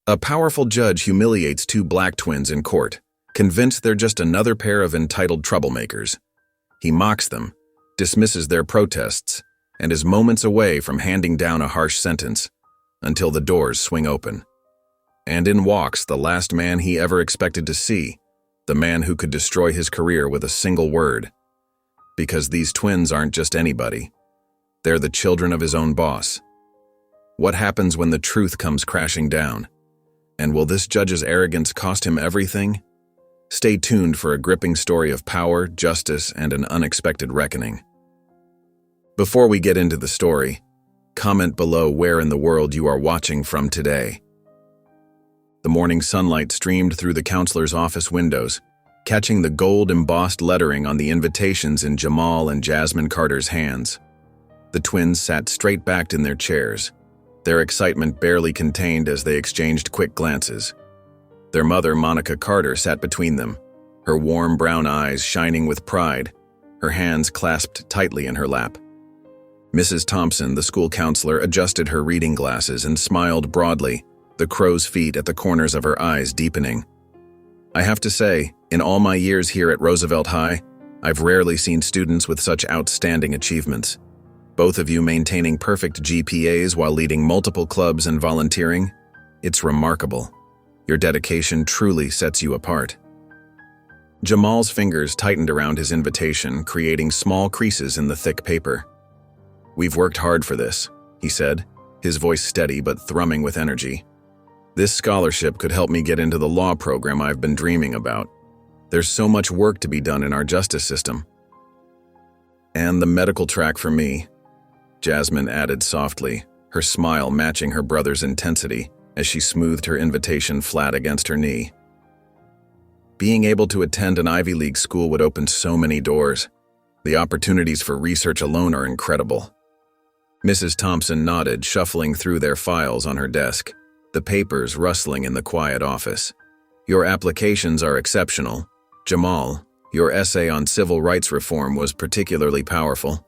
A powerful judge humiliates two black twins in court, convinced they're just another pair of entitled troublemakers. He mocks them, dismisses their protests, and is moments away from handing down a harsh sentence, until the doors swing open. And in walks the last man he ever expected to see, the man who could destroy his career with a single word. Because these twins aren't just anybody. They're the children of his own boss. What happens when the truth comes crashing down? And will this judge's arrogance cost him everything? Stay tuned for a gripping story of power, justice, and an unexpected reckoning. Before we get into the story, comment below where in the world you are watching from today. The morning sunlight streamed through the counselor's office windows, catching the gold-embossed lettering on the invitations in Jamal and Jasmine Carter's hands. The twins sat straight-backed in their chairs, their excitement barely contained as they exchanged quick glances. Their mother, Monica Carter, sat between them, her warm brown eyes shining with pride, her hands clasped tightly in her lap. Mrs. Thompson, the school counselor, adjusted her reading glasses and smiled broadly, the crow's feet at the corners of her eyes deepening. I have to say, in all my years here at Roosevelt High, I've rarely seen students with such outstanding achievements. Both of you maintaining perfect GPAs while leading multiple clubs and volunteering. It's remarkable. Your dedication truly sets you apart. Jamal's fingers tightened around his invitation, creating small creases in the thick paper. We've worked hard for this, he said, his voice steady but thrumming with energy. This scholarship could help me get into the law program I've been dreaming about. There's so much work to be done in our justice system. And the medical track for me, Jasmine added softly, her smile matching her brother's intensity as she smoothed her invitation flat against her knee. Being able to attend an Ivy League school would open so many doors. The opportunities for research alone are incredible. Mrs. Thompson nodded, shuffling through their files on her desk, the papers rustling in the quiet office. Your applications are exceptional. Jamal, your essay on civil rights reform was particularly powerful.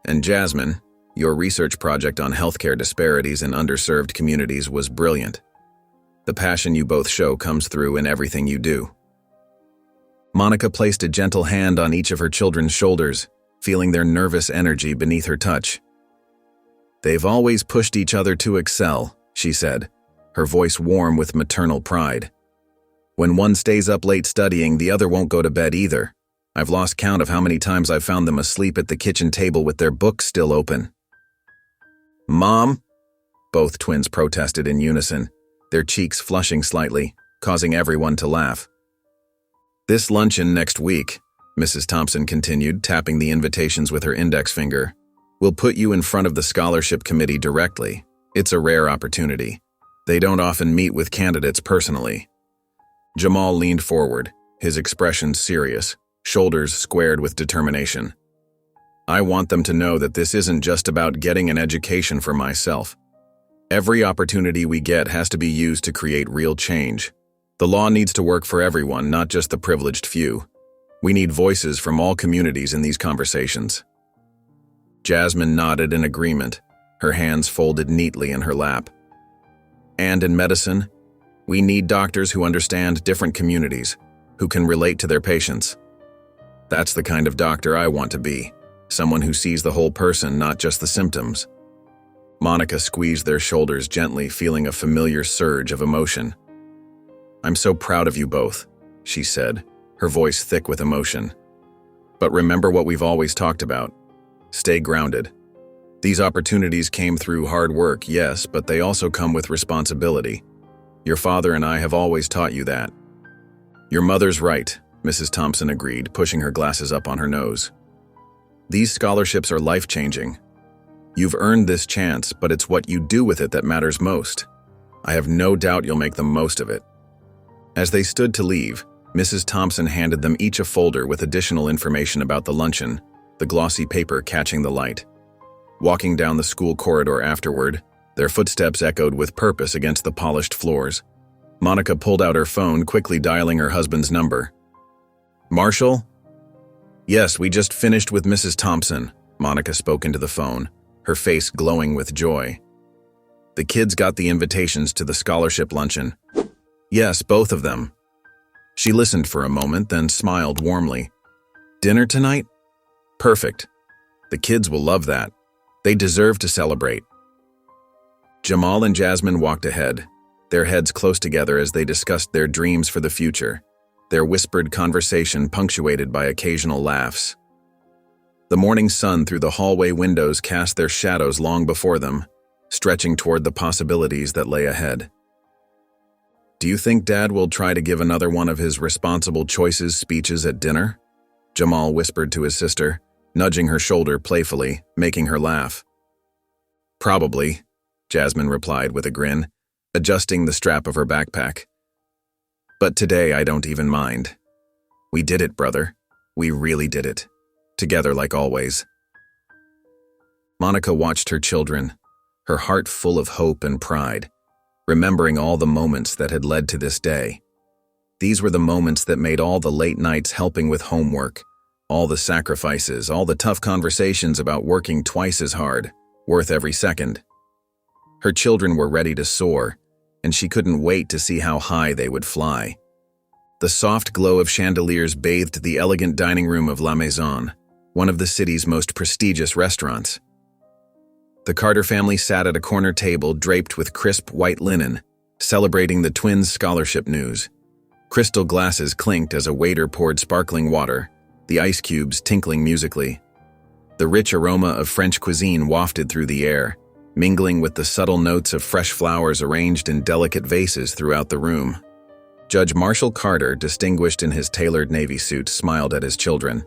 And Jasmine, your research project on healthcare disparities in underserved communities was brilliant. The passion you both show comes through in everything you do. Monica placed a gentle hand on each of her children's shoulders, feeling their nervous energy beneath her touch. They've always pushed each other to excel, she said, her voice warm with maternal pride. When one stays up late studying, the other won't go to bed either. I've lost count of how many times I've found them asleep at the kitchen table with their books still open. Mom? Both twins protested in unison, their cheeks flushing slightly, causing everyone to laugh. This luncheon next week, Mrs. Thompson continued, tapping the invitations with her index finger, will put you in front of the scholarship committee directly. It's a rare opportunity. They don't often meet with candidates personally. Jamal leaned forward, his expression serious, shoulders squared with determination. I want them to know that this isn't just about getting an education for myself. Every opportunity we get has to be used to create real change. The law needs to work for everyone, not just the privileged few. We need voices from all communities in these conversations. Jasmine nodded in agreement, her hands folded neatly in her lap. And in medicine, we need doctors who understand different communities, who can relate to their patients. That's the kind of doctor I want to be. Someone who sees the whole person, not just the symptoms. Monica squeezed their shoulders gently, feeling a familiar surge of emotion. I'm so proud of you both, she said, her voice thick with emotion. But remember what we've always talked about. Stay grounded. These opportunities came through hard work, yes, but they also come with responsibility. Your father and I have always taught you that. Your mother's right, Mrs. Thompson agreed, pushing her glasses up on her nose. These scholarships are life-changing. You've earned this chance, but it's what you do with it that matters most. I have no doubt you'll make the most of it. As they stood to leave, Mrs. Thompson handed them each a folder with additional information about the luncheon, the glossy paper catching the light. Walking down the school corridor afterward, their footsteps echoed with purpose against the polished floors. Monica pulled out her phone, quickly dialing her husband's number. Marshall? Yes, we just finished with Mrs. Thompson, Monica spoke into the phone, her face glowing with joy. The kids got the invitations to the scholarship luncheon, Yes, both of them. She listened for a moment, then smiled warmly. Dinner tonight? Perfect. The kids will love that. They deserve to celebrate. Jamal and Jasmine walked ahead, their heads close together as they discussed their dreams for the future, their whispered conversation punctuated by occasional laughs. The morning sun through the hallway windows cast their shadows long before them, stretching toward the possibilities that lay ahead. Do you think Dad will try to give another one of his responsible choices speeches at dinner? Jamal whispered to his sister, nudging her shoulder playfully, making her laugh. Probably, Jasmine replied with a grin, adjusting the strap of her backpack. But today I don't even mind. We did it, brother. We really did it. Together like always. Monica watched her children, her heart full of hope and pride, remembering all the moments that had led to this day. These were the moments that made all the late nights helping with homework, all the sacrifices, all the tough conversations about working twice as hard, worth every second. Her children were ready to soar, and she couldn't wait to see how high they would fly. The soft glow of chandeliers bathed the elegant dining room of La Maison, one of the city's most prestigious restaurants. The Carter family sat at a corner table draped with crisp white linen, celebrating the twins' scholarship news. Crystal glasses clinked as a waiter poured sparkling water, the ice cubes tinkling musically. The rich aroma of French cuisine wafted through the air, mingling with the subtle notes of fresh flowers arranged in delicate vases throughout the room. Judge Marshall Carter, distinguished in his tailored navy suit, smiled at his children.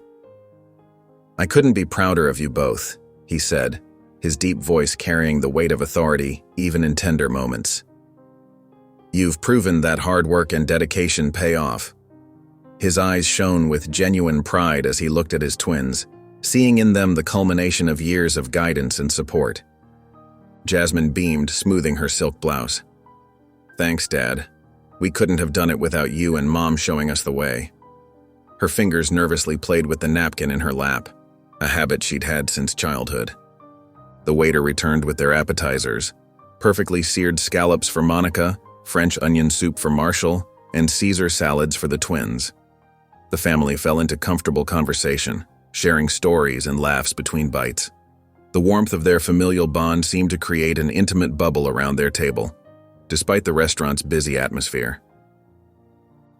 I couldn't be prouder of you both, he said, his deep voice carrying the weight of authority, even in tender moments. You've proven that hard work and dedication pay off. His eyes shone with genuine pride as he looked at his twins, seeing in them the culmination of years of guidance and support. Jasmine beamed, smoothing her silk blouse. Thanks, Dad. We couldn't have done it without you and Mom showing us the way. Her fingers nervously played with the napkin in her lap, a habit she'd had since childhood. The waiter returned with their appetizers, perfectly seared scallops for Monica, French onion soup for Marshall, and Caesar salads for the twins. The family fell into comfortable conversation, sharing stories and laughs between bites. The warmth of their familial bond seemed to create an intimate bubble around their table, despite the restaurant's busy atmosphere.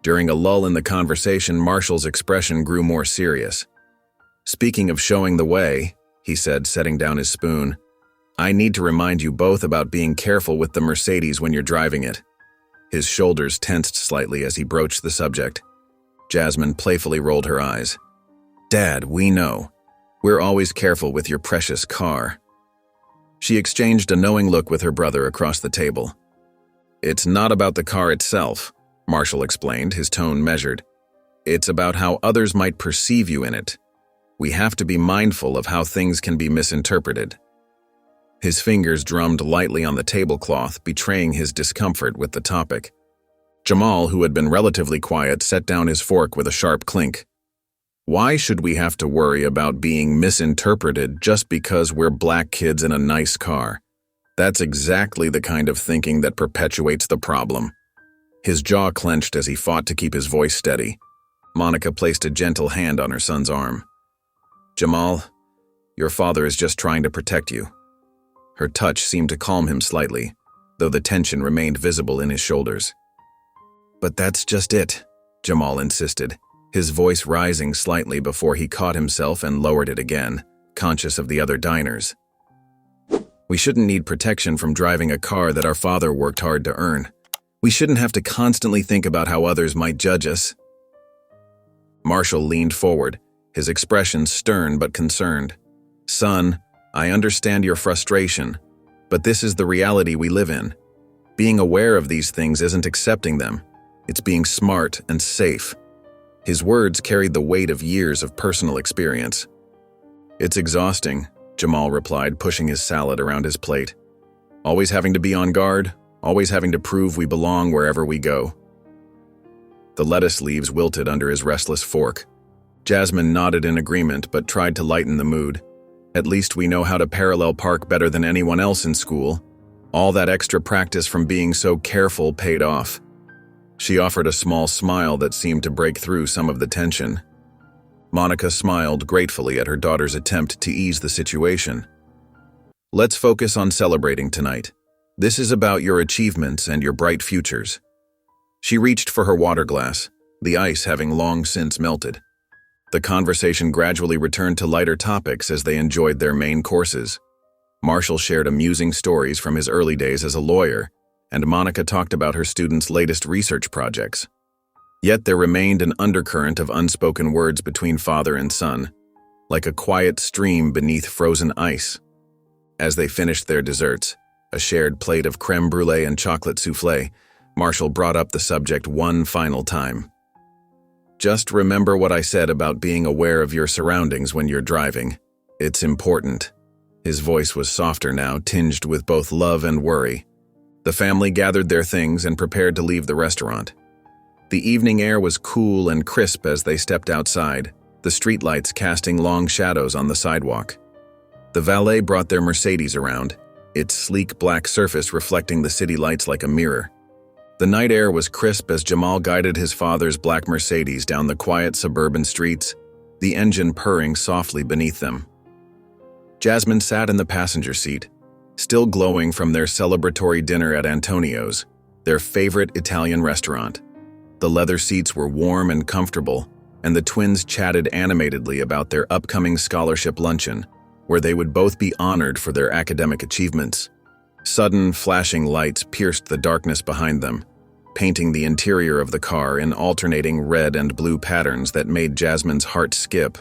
During a lull in the conversation, Marshall's expression grew more serious. Speaking of showing the way, he said, setting down his spoon, I need to remind you both about being careful with the Mercedes when you're driving it. His shoulders tensed slightly as he broached the subject. Jasmine playfully rolled her eyes. Dad, we know. We're always careful with your precious car. She exchanged a knowing look with her brother across the table. It's not about the car itself, Marshall explained, his tone measured. It's about how others might perceive you in it. We have to be mindful of how things can be misinterpreted. His fingers drummed lightly on the tablecloth, betraying his discomfort with the topic. Jamal, who had been relatively quiet, set down his fork with a sharp clink. Why should we have to worry about being misinterpreted just because we're black kids in a nice car? That's exactly the kind of thinking that perpetuates the problem. His jaw clenched as he fought to keep his voice steady. Monica placed a gentle hand on her son's arm. Jamal, your father is just trying to protect you. Her touch seemed to calm him slightly, though the tension remained visible in his shoulders. But that's just it, Jamal insisted, his voice rising slightly before he caught himself and lowered it again, conscious of the other diners. We shouldn't need protection from driving a car that our father worked hard to earn. We shouldn't have to constantly think about how others might judge us. Marshall leaned forward, his expression stern but concerned. Son, I understand your frustration, but this is the reality we live in. Being aware of these things isn't accepting them. It's being smart and safe. His words carried the weight of years of personal experience. It's exhausting, Jamal replied, pushing his salad around his plate. Always having to be on guard, always having to prove we belong wherever we go. The lettuce leaves wilted under his restless fork. Jasmine nodded in agreement but tried to lighten the mood. At least we know how to parallel park better than anyone else in school. All that extra practice from being so careful paid off. She offered a small smile that seemed to break through some of the tension. Monica smiled gratefully at her daughter's attempt to ease the situation. Let's focus on celebrating tonight. This is about your achievements and your bright futures. She reached for her water glass, the ice having long since melted. The conversation gradually returned to lighter topics as they enjoyed their main courses. Marshall shared amusing stories from his early days as a lawyer, and Monica talked about her students' latest research projects. Yet there remained an undercurrent of unspoken words between father and son, like a quiet stream beneath frozen ice. As they finished their desserts, a shared plate of crème brûlée and chocolate soufflé, Marshall brought up the subject one final time. Just remember what I said about being aware of your surroundings when you're driving. It's important. His voice was softer now, tinged with both love and worry. The family gathered their things and prepared to leave the restaurant. The evening air was cool and crisp as they stepped outside, the streetlights casting long shadows on the sidewalk. The valet brought their Mercedes around, its sleek black surface reflecting the city lights like a mirror. The night air was crisp as Jamal guided his father's black Mercedes down the quiet suburban streets, the engine purring softly beneath them. Jasmine sat in the passenger seat, still glowing from their celebratory dinner at Antonio's, their favorite Italian restaurant. The leather seats were warm and comfortable, and the twins chatted animatedly about their upcoming scholarship luncheon, where they would both be honored for their academic achievements. Sudden, flashing lights pierced the darkness behind them, painting the interior of the car in alternating red and blue patterns that made Jasmine's heart skip.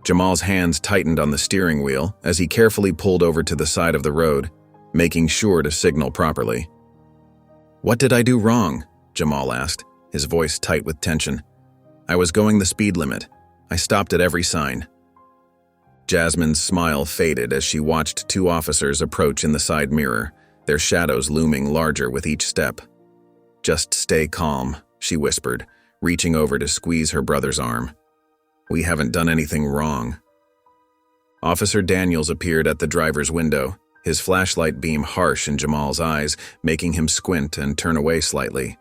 Jamal's hands tightened on the steering wheel as he carefully pulled over to the side of the road, making sure to signal properly. "What did I do wrong?" Jamal asked, his voice tight with tension. "I was going the speed limit. I stopped at every sign." Jasmine's smile faded as she watched two officers approach in the side mirror, their shadows looming larger with each step. "Just stay calm," she whispered, reaching over to squeeze her brother's arm. "We haven't done anything wrong." Officer Daniels appeared at the driver's window, his flashlight beam harsh in Jamal's eyes, making him squint and turn away slightly.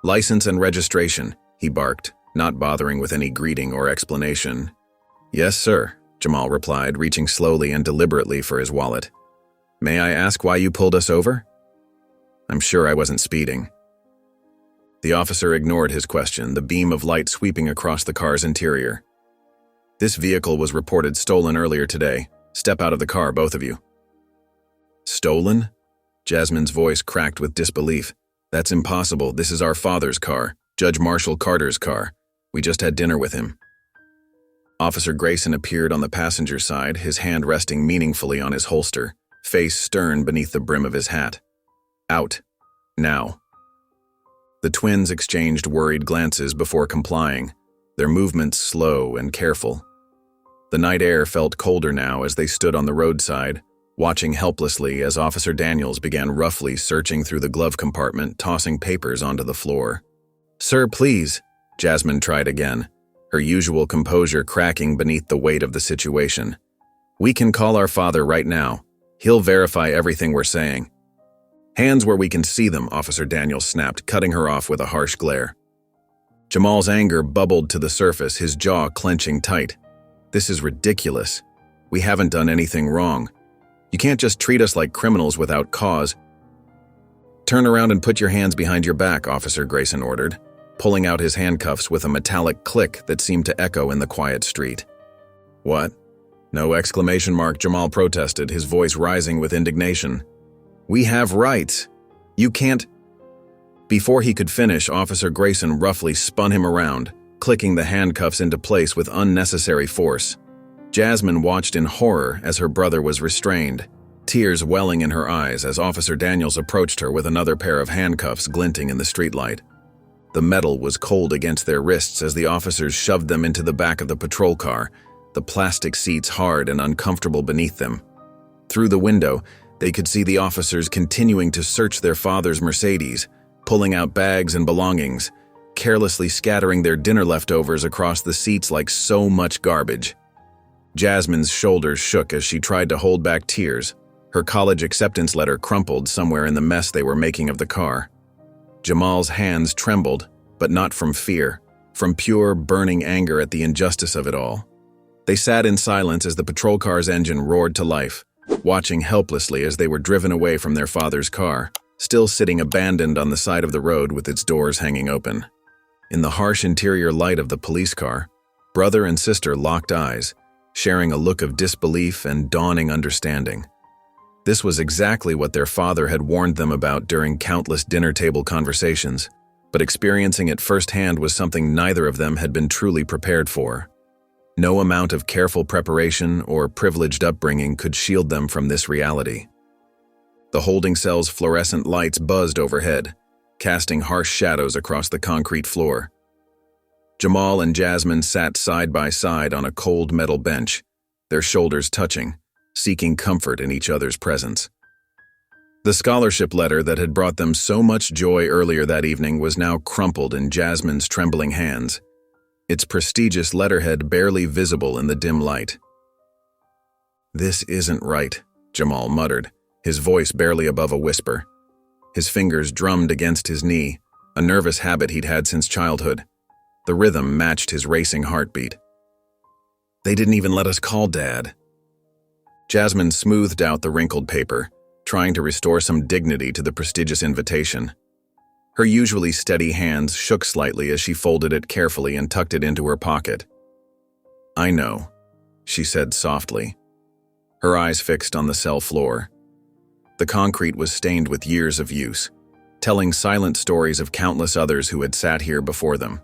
"License and registration," he barked, not bothering with any greeting or explanation. "Yes, sir," Jamal replied, reaching slowly and deliberately for his wallet. "May I ask why you pulled us over?" "I'm sure I wasn't speeding." The officer ignored his question, the beam of light sweeping across the car's interior. "This vehicle was reported stolen earlier today. Step out of the car, both of you." "Stolen?" Jasmine's voice cracked with disbelief. "That's impossible. This is our father's car, Judge Marshall Carter's car. We just had dinner with him." Officer Grayson appeared on the passenger side, his hand resting meaningfully on his holster, face stern beneath the brim of his hat. "Out. Now." The twins exchanged worried glances before complying, their movements slow and careful. The night air felt colder now as they stood on the roadside, watching helplessly as Officer Daniels began roughly searching through the glove compartment, tossing papers onto the floor. "Sir, please," Jasmine tried again, her usual composure cracking beneath the weight of the situation. "We can call our father right now. He'll verify everything we're saying." "Hands where we can see them," Officer Daniels snapped, cutting her off with a harsh glare. Jamal's anger bubbled to the surface, his jaw clenching tight. "This is ridiculous. We haven't done anything wrong. You can't just treat us like criminals without cause." "Turn around and put your hands behind your back," Officer Grayson ordered, pulling out his handcuffs with a metallic click that seemed to echo in the quiet street. "What?" No exclamation mark, Jamal protested, his voice rising with indignation. "We have rights. You can't—" Before he could finish, Officer Grayson roughly spun him around, clicking the handcuffs into place with unnecessary force. Jasmine watched in horror as her brother was restrained, tears welling in her eyes as Officer Daniels approached her with another pair of handcuffs glinting in the streetlight. The metal was cold against their wrists as the officers shoved them into the back of the patrol car, the plastic seats hard and uncomfortable beneath them. Through the window, they could see the officers continuing to search their father's Mercedes, pulling out bags and belongings, carelessly scattering their dinner leftovers across the seats like so much garbage. Jasmine's shoulders shook as she tried to hold back tears, her college acceptance letter crumpled somewhere in the mess they were making of the car. Jamal's hands trembled, but not from fear, from pure, burning anger at the injustice of it all. They sat in silence as the patrol car's engine roared to life, watching helplessly as they were driven away from their father's car, still sitting abandoned on the side of the road with its doors hanging open. In the harsh interior light of the police car, brother and sister locked eyes, sharing a look of disbelief and dawning understanding. This was exactly what their father had warned them about during countless dinner table conversations, but experiencing it firsthand was something neither of them had been truly prepared for. No amount of careful preparation or privileged upbringing could shield them from this reality. The holding cell's fluorescent lights buzzed overhead, casting harsh shadows across the concrete floor. Jamal and Jasmine sat side by side on a cold metal bench, their shoulders touching, seeking comfort in each other's presence. The scholarship letter that had brought them so much joy earlier that evening was now crumpled in Jasmine's trembling hands, its prestigious letterhead barely visible in the dim light. "This isn't right," Jamal muttered, his voice barely above a whisper. His fingers drummed against his knee, a nervous habit he'd had since childhood. The rhythm matched his racing heartbeat. "They didn't even let us call Dad." Jasmine smoothed out the wrinkled paper, trying to restore some dignity to the prestigious invitation. Her usually steady hands shook slightly as she folded it carefully and tucked it into her pocket. "I know," she said softly, her eyes fixed on the cell floor. The concrete was stained with years of use, telling silent stories of countless others who had sat here before them.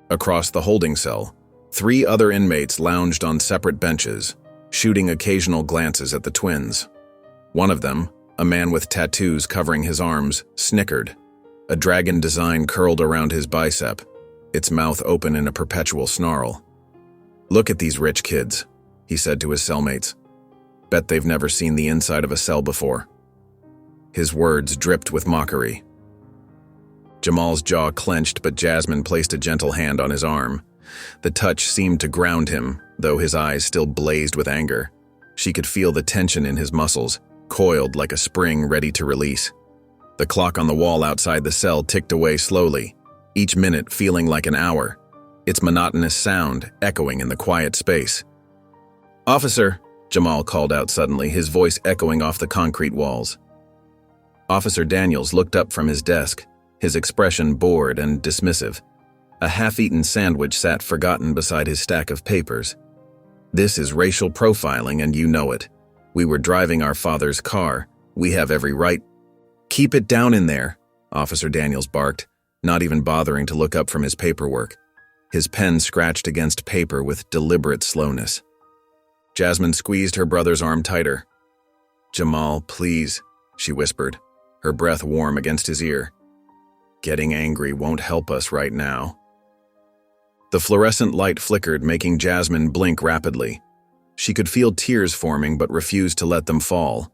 Across the holding cell, 3 other inmates lounged on separate benches, shooting occasional glances at the twins. One of them, a man with tattoos covering his arms, snickered. A dragon design curled around his bicep, its mouth open in a perpetual snarl. "Look at these rich kids," he said to his cellmates. "Bet they've never seen the inside of a cell before." His words dripped with mockery. Jamal's jaw clenched, but Jasmine placed a gentle hand on his arm. The touch seemed to ground him, though his eyes still blazed with anger. She could feel the tension in his muscles, coiled like a spring ready to release. The clock on the wall outside the cell ticked away slowly, each minute feeling like an hour, its monotonous sound echoing in the quiet space. "Officer," Jamal called out suddenly, his voice echoing off the concrete walls. Officer Daniels looked up from his desk, his expression bored and dismissive. A half-eaten sandwich sat forgotten beside his stack of papers. "This is racial profiling, and you know it. We were driving our father's car. We have every right—" "Keep it down in there," Officer Daniels barked, not even bothering to look up from his paperwork. His pen scratched against paper with deliberate slowness. Jasmine squeezed her brother's arm tighter. "Jamal, please," she whispered, her breath warm against his ear. "Getting angry won't help us right now." The fluorescent light flickered, making Jasmine blink rapidly. She could feel tears forming but refused to let them fall.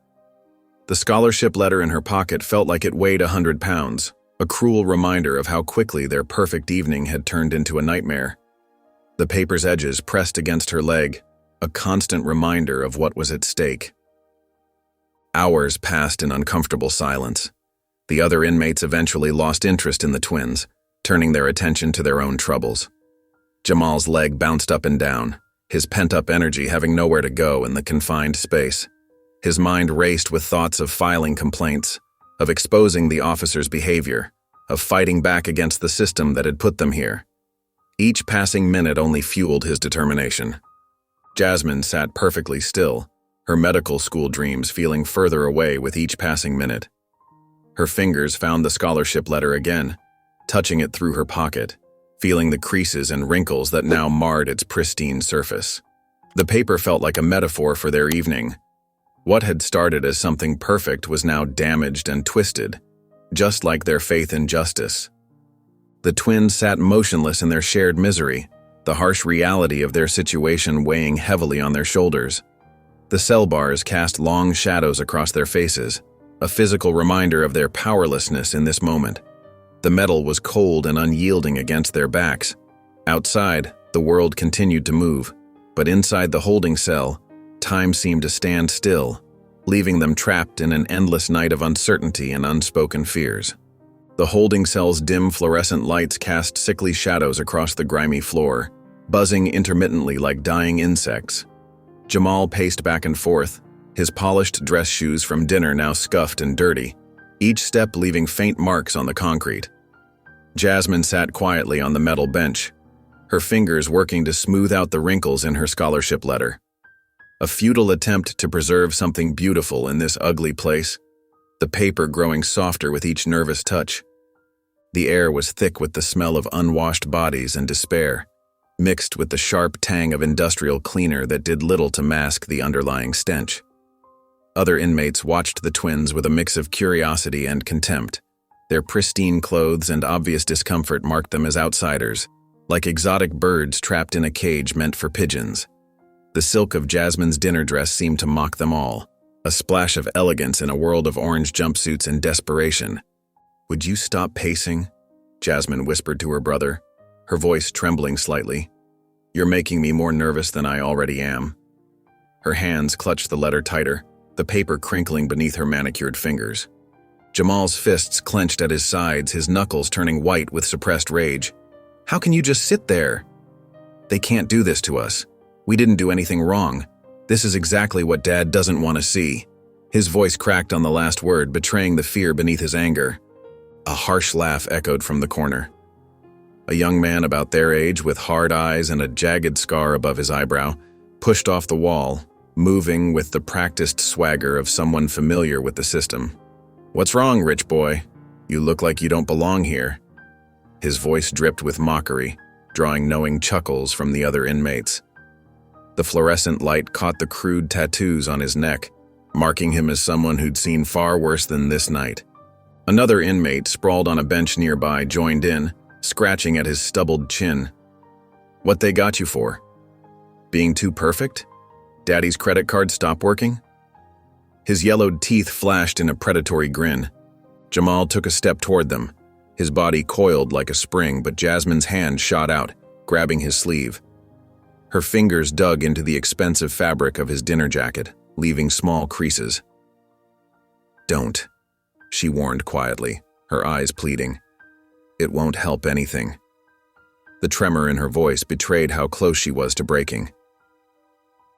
The scholarship letter in her pocket felt like it weighed 100 pounds, a cruel reminder of how quickly their perfect evening had turned into a nightmare. The paper's edges pressed against her leg, a constant reminder of what was at stake. Hours passed in uncomfortable silence. The other inmates eventually lost interest in the twins, turning their attention to their own troubles. Jamal's leg bounced up and down, his pent-up energy having nowhere to go in the confined space. His mind raced with thoughts of filing complaints, of exposing the officer's behavior, of fighting back against the system that had put them here. Each passing minute only fueled his determination. Jasmine sat perfectly still, her medical school dreams feeling further away with each passing minute. Her fingers found the scholarship letter again, touching it through her pocket, feeling the creases and wrinkles that now marred its pristine surface. The paper felt like a metaphor for their evening. What had started as something perfect was now damaged and twisted, just like their faith in justice. The twins sat motionless in their shared misery, the harsh reality of their situation weighing heavily on their shoulders. The cell bars cast long shadows across their faces, a physical reminder of their powerlessness in this moment. The metal was cold and unyielding against their backs. Outside, the world continued to move, but inside the holding cell, time seemed to stand still, leaving them trapped in an endless night of uncertainty and unspoken fears. The holding cell's dim fluorescent lights cast sickly shadows across the grimy floor, buzzing intermittently like dying insects. Jamal paced back and forth, his polished dress shoes from dinner now scuffed and dirty, each step leaving faint marks on the concrete. Jasmine sat quietly on the metal bench, her fingers working to smooth out the wrinkles in her scholarship letter. A futile attempt to preserve something beautiful in this ugly place, the paper growing softer with each nervous touch. The air was thick with the smell of unwashed bodies and despair, mixed with the sharp tang of industrial cleaner that did little to mask the underlying stench. Other inmates watched the twins with a mix of curiosity and contempt. Their pristine clothes and obvious discomfort marked them as outsiders, like exotic birds trapped in a cage meant for pigeons. The silk of Jasmine's dinner dress seemed to mock them all, a splash of elegance in a world of orange jumpsuits and desperation. "Would you stop pacing?" Jasmine whispered to her brother, her voice trembling slightly. "You're making me more nervous than I already am." Her hands clutched the letter tighter, the paper crinkling beneath her manicured fingers. Jamal's fists clenched at his sides, his knuckles turning white with suppressed rage. "How can you just sit there? They can't do this to us. We didn't do anything wrong. This is exactly what Dad doesn't want to see." His voice cracked on the last word, betraying the fear beneath his anger. A harsh laugh echoed from the corner. A young man about their age, with hard eyes and a jagged scar above his eyebrow, pushed off the wall, moving with the practiced swagger of someone familiar with the system. "What's wrong, rich boy? You look like you don't belong here." His voice dripped with mockery, drawing knowing chuckles from the other inmates. The fluorescent light caught the crude tattoos on his neck, marking him as someone who'd seen far worse than this night. Another inmate, sprawled on a bench nearby, joined in, scratching at his stubbled chin. "What they got you for? Being too perfect? Daddy's credit card stopped working?" His yellowed teeth flashed in a predatory grin. Jamal took a step toward them, his body coiled like a spring, but Jasmine's hand shot out, grabbing his sleeve. Her fingers dug into the expensive fabric of his dinner jacket, leaving small creases. "Don't," she warned quietly, her eyes pleading. "It won't help anything." The tremor in her voice betrayed how close she was to breaking.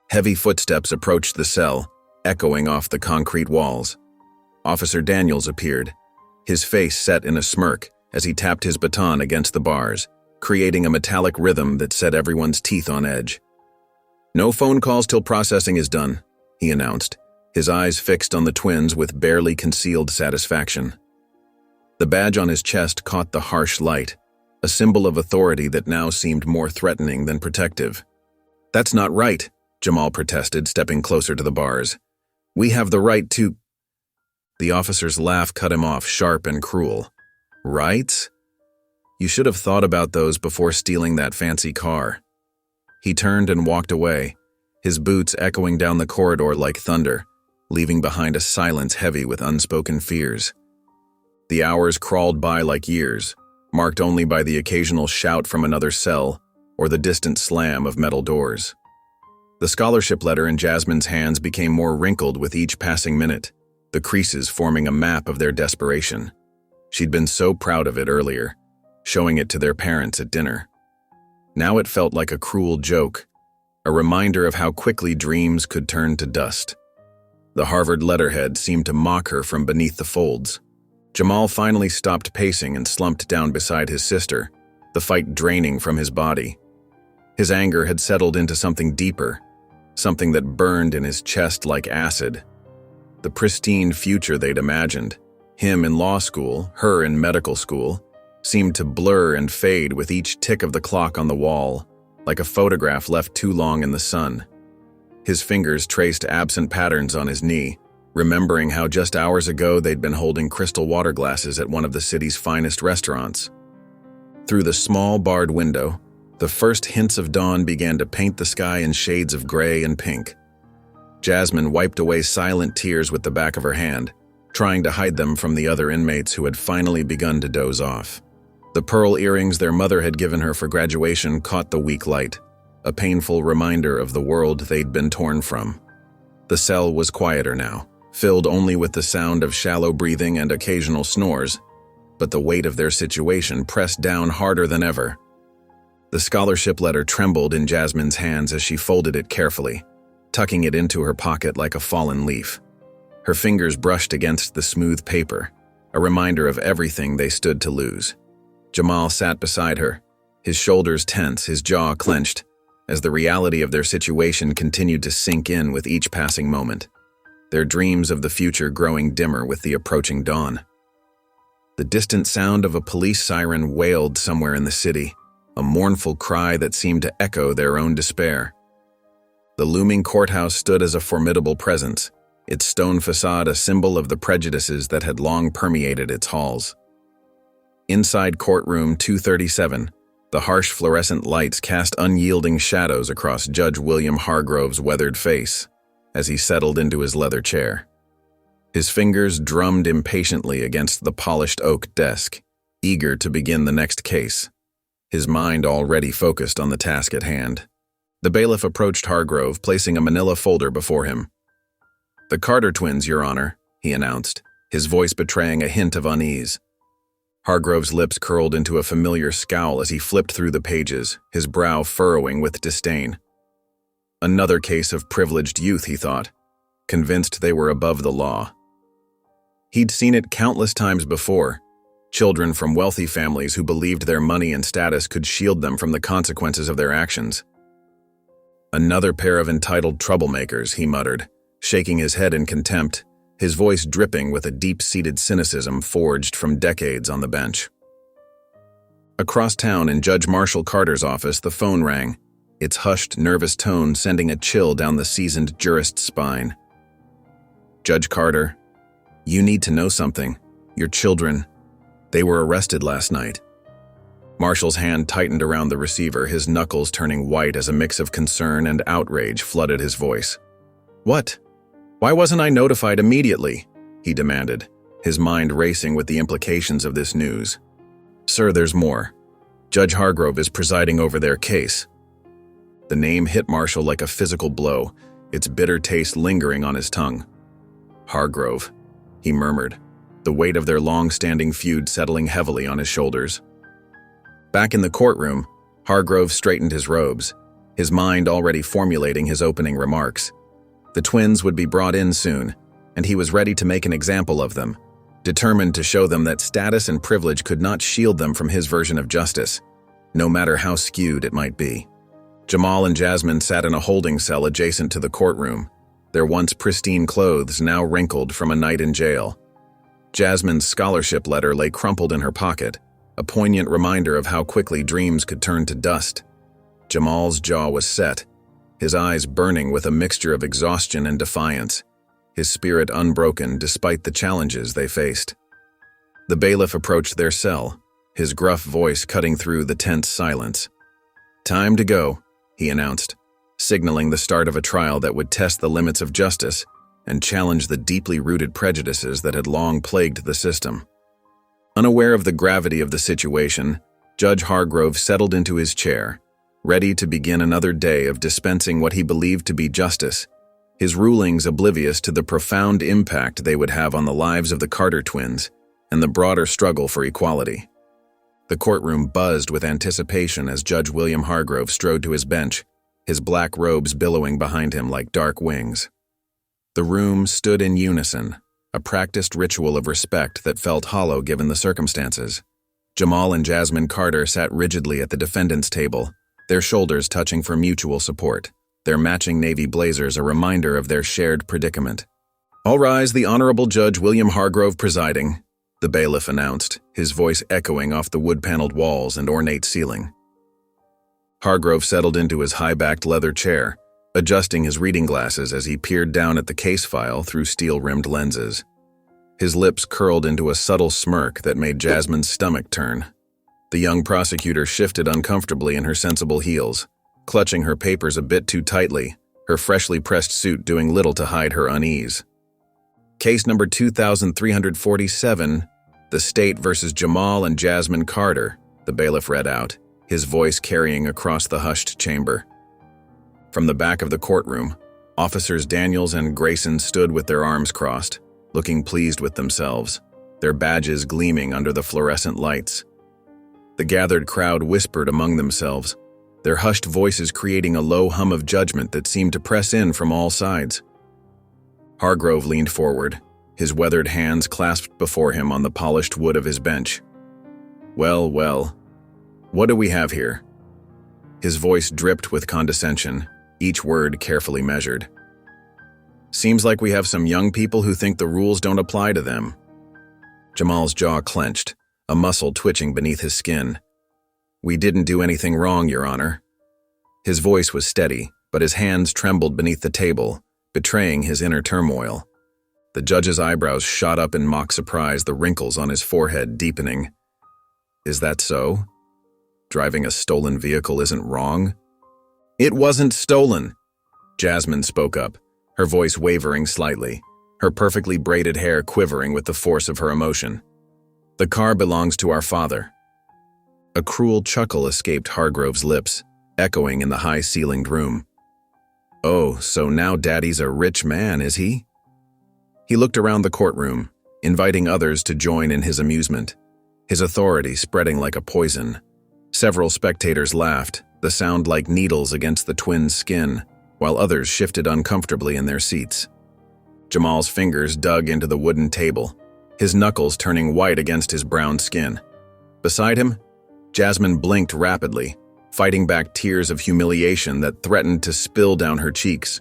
Heavy footsteps approached the cell, echoing off the concrete walls. Officer Daniels appeared, his face set in a smirk as he tapped his baton against the bars, creating a metallic rhythm that set everyone's teeth on edge. "No phone calls till processing is done," he announced, his eyes fixed on the twins with barely concealed satisfaction. The badge on his chest caught the harsh light, a symbol of authority that now seemed more threatening than protective. "That's not right," Jamal protested, stepping closer to the bars. "We have the right to—" The officer's laugh cut him off, sharp and cruel. "Rights? You should have thought about those before stealing that fancy car." He turned and walked away, his boots echoing down the corridor like thunder, leaving behind a silence heavy with unspoken fears. The hours crawled by like years, marked only by the occasional shout from another cell or the distant slam of metal doors. The scholarship letter in Jasmine's hands became more wrinkled with each passing minute, the creases forming a map of their desperation. She'd been so proud of it earlier, showing it to their parents at dinner. Now it felt like a cruel joke, a reminder of how quickly dreams could turn to dust. The Harvard letterhead seemed to mock her from beneath the folds. Jamal finally stopped pacing and slumped down beside his sister, the fight draining from his body. His anger had settled into something deeper, something that burned in his chest like acid. The pristine future they'd imagined, him in law school, her in medical school, seemed to blur and fade with each tick of the clock on the wall, like a photograph left too long in the sun. His fingers traced absent patterns on his knee, remembering how just hours ago they'd been holding crystal water glasses at one of the city's finest restaurants. Through the small barred window, the first hints of dawn began to paint the sky in shades of gray and pink. Jasmine wiped away silent tears with the back of her hand, trying to hide them from the other inmates who had finally begun to doze off. The pearl earrings their mother had given her for graduation caught the weak light, a painful reminder of the world they'd been torn from. The cell was quieter now, filled only with the sound of shallow breathing and occasional snores, but the weight of their situation pressed down harder than ever. The scholarship letter trembled in Jasmine's hands as she folded it carefully, tucking it into her pocket like a fallen leaf. Her fingers brushed against the smooth paper, a reminder of everything they stood to lose. Jamal sat beside her, his shoulders tense, his jaw clenched, as the reality of their situation continued to sink in with each passing moment, their dreams of the future growing dimmer with the approaching dawn. The distant sound of a police siren wailed somewhere in the city, a mournful cry that seemed to echo their own despair. The looming courthouse stood as a formidable presence, its stone facade a symbol of the prejudices that had long permeated its halls. Inside courtroom 237, the harsh fluorescent lights cast unyielding shadows across Judge William Hargrove's weathered face as he settled into his leather chair. His fingers drummed impatiently against the polished oak desk, eager to begin the next case, his mind already focused on the task at hand. The bailiff approached Hargrove, placing a manila folder before him. "The Carter twins, Your Honor," he announced, his voice betraying a hint of unease. Hargrove's lips curled into a familiar scowl as he flipped through the pages, his brow furrowing with disdain. Another case of privileged youth, he thought, convinced they were above the law. He'd seen it countless times before, children from wealthy families who believed their money and status could shield them from the consequences of their actions. "Another pair of entitled troublemakers," he muttered, shaking his head in contempt, his voice dripping with a deep-seated cynicism forged from decades on the bench. Across town in Judge Marshall Carter's office, the phone rang, its hushed, nervous tone sending a chill down the seasoned jurist's spine. "Judge Carter, you need to know something. Your children, they were arrested last night." Marshall's hand tightened around the receiver, his knuckles turning white as a mix of concern and outrage flooded his voice. "What? Why wasn't I notified immediately?" he demanded, his mind racing with the implications of this news. "Sir, there's more. Judge Hargrove is presiding over their case." The name hit Marshall like a physical blow, its bitter taste lingering on his tongue. "Hargrove," he murmured, the weight of their long-standing feud settling heavily on his shoulders. Back in the courtroom, Hargrove straightened his robes, his mind already formulating his opening remarks. The twins would be brought in soon, and he was ready to make an example of them, determined to show them that status and privilege could not shield them from his version of justice, no matter how skewed it might be. Jamal and Jasmine sat in a holding cell adjacent to the courtroom, their once pristine clothes now wrinkled from a night in jail. Jasmine's scholarship letter lay crumpled in her pocket, a poignant reminder of how quickly dreams could turn to dust. Jamal's jaw was set, his eyes burning with a mixture of exhaustion and defiance, his spirit unbroken despite the challenges they faced. The bailiff approached their cell, his gruff voice cutting through the tense silence. "Time to go," he announced, signaling the start of a trial that would test the limits of justice and challenge the deeply rooted prejudices that had long plagued the system. Unaware of the gravity of the situation, Judge Hargrove settled into his chair, ready to begin another day of dispensing what he believed to be justice, his rulings oblivious to the profound impact they would have on the lives of the Carter twins and the broader struggle for equality. The courtroom buzzed with anticipation as Judge William Hargrove strode to his bench, his black robes billowing behind him like dark wings. The room stood in unison, a practiced ritual of respect that felt hollow given the circumstances. Jamal and Jasmine Carter sat rigidly at the defendant's table, their shoulders touching for mutual support, their matching navy blazers a reminder of their shared predicament. "All rise, the Honorable Judge William Hargrove presiding," the bailiff announced, his voice echoing off the wood-paneled walls and ornate ceiling. Hargrove settled into his high-backed leather chair, adjusting his reading glasses as he peered down at the case file through steel-rimmed lenses. His lips curled into a subtle smirk that made Jasmine's stomach turn. The young prosecutor shifted uncomfortably in her sensible heels, clutching her papers a bit too tightly, her freshly pressed suit doing little to hide her unease. "Case number 2347, the state versus Jamal and Jasmine Carter," the bailiff read out, his voice carrying across the hushed chamber. From the back of the courtroom, Officers Daniels and Grayson stood with their arms crossed, looking pleased with themselves. their badges gleaming under the fluorescent lights. The gathered crowd whispered among themselves, their hushed voices creating a low hum of judgment that seemed to press in from all sides. Hargrove leaned forward, his weathered hands clasped before him on the polished wood of his bench. "Well, well, what do we have here?" His voice dripped with condescension, each word carefully measured. "Seems like we have some young people who think the rules don't apply to them." Jamal's jaw clenched, a muscle twitching beneath his skin. "We didn't do anything wrong, Your Honor." His voice was steady, but his hands trembled beneath the table, betraying his inner turmoil. The judge's eyebrows shot up in mock surprise, the wrinkles on his forehead deepening. "Is that so? Driving a stolen vehicle isn't wrong?" "It wasn't stolen," Jasmine spoke up, her voice wavering slightly, her perfectly braided hair quivering with the force of her emotion. "The car belongs to our father." A cruel chuckle escaped Hargrove's lips, echoing in the high-ceilinged room. "Oh, so now Daddy's a rich man, is he?" He looked around the courtroom, inviting others to join in his amusement, his authority spreading like a poison. Several spectators laughed, the sound like needles against the twins' skin, while others shifted uncomfortably in their seats. Jamal's fingers dug into the wooden table, his knuckles turning white against his brown skin. Beside him, Jasmine blinked rapidly, fighting back tears of humiliation that threatened to spill down her cheeks.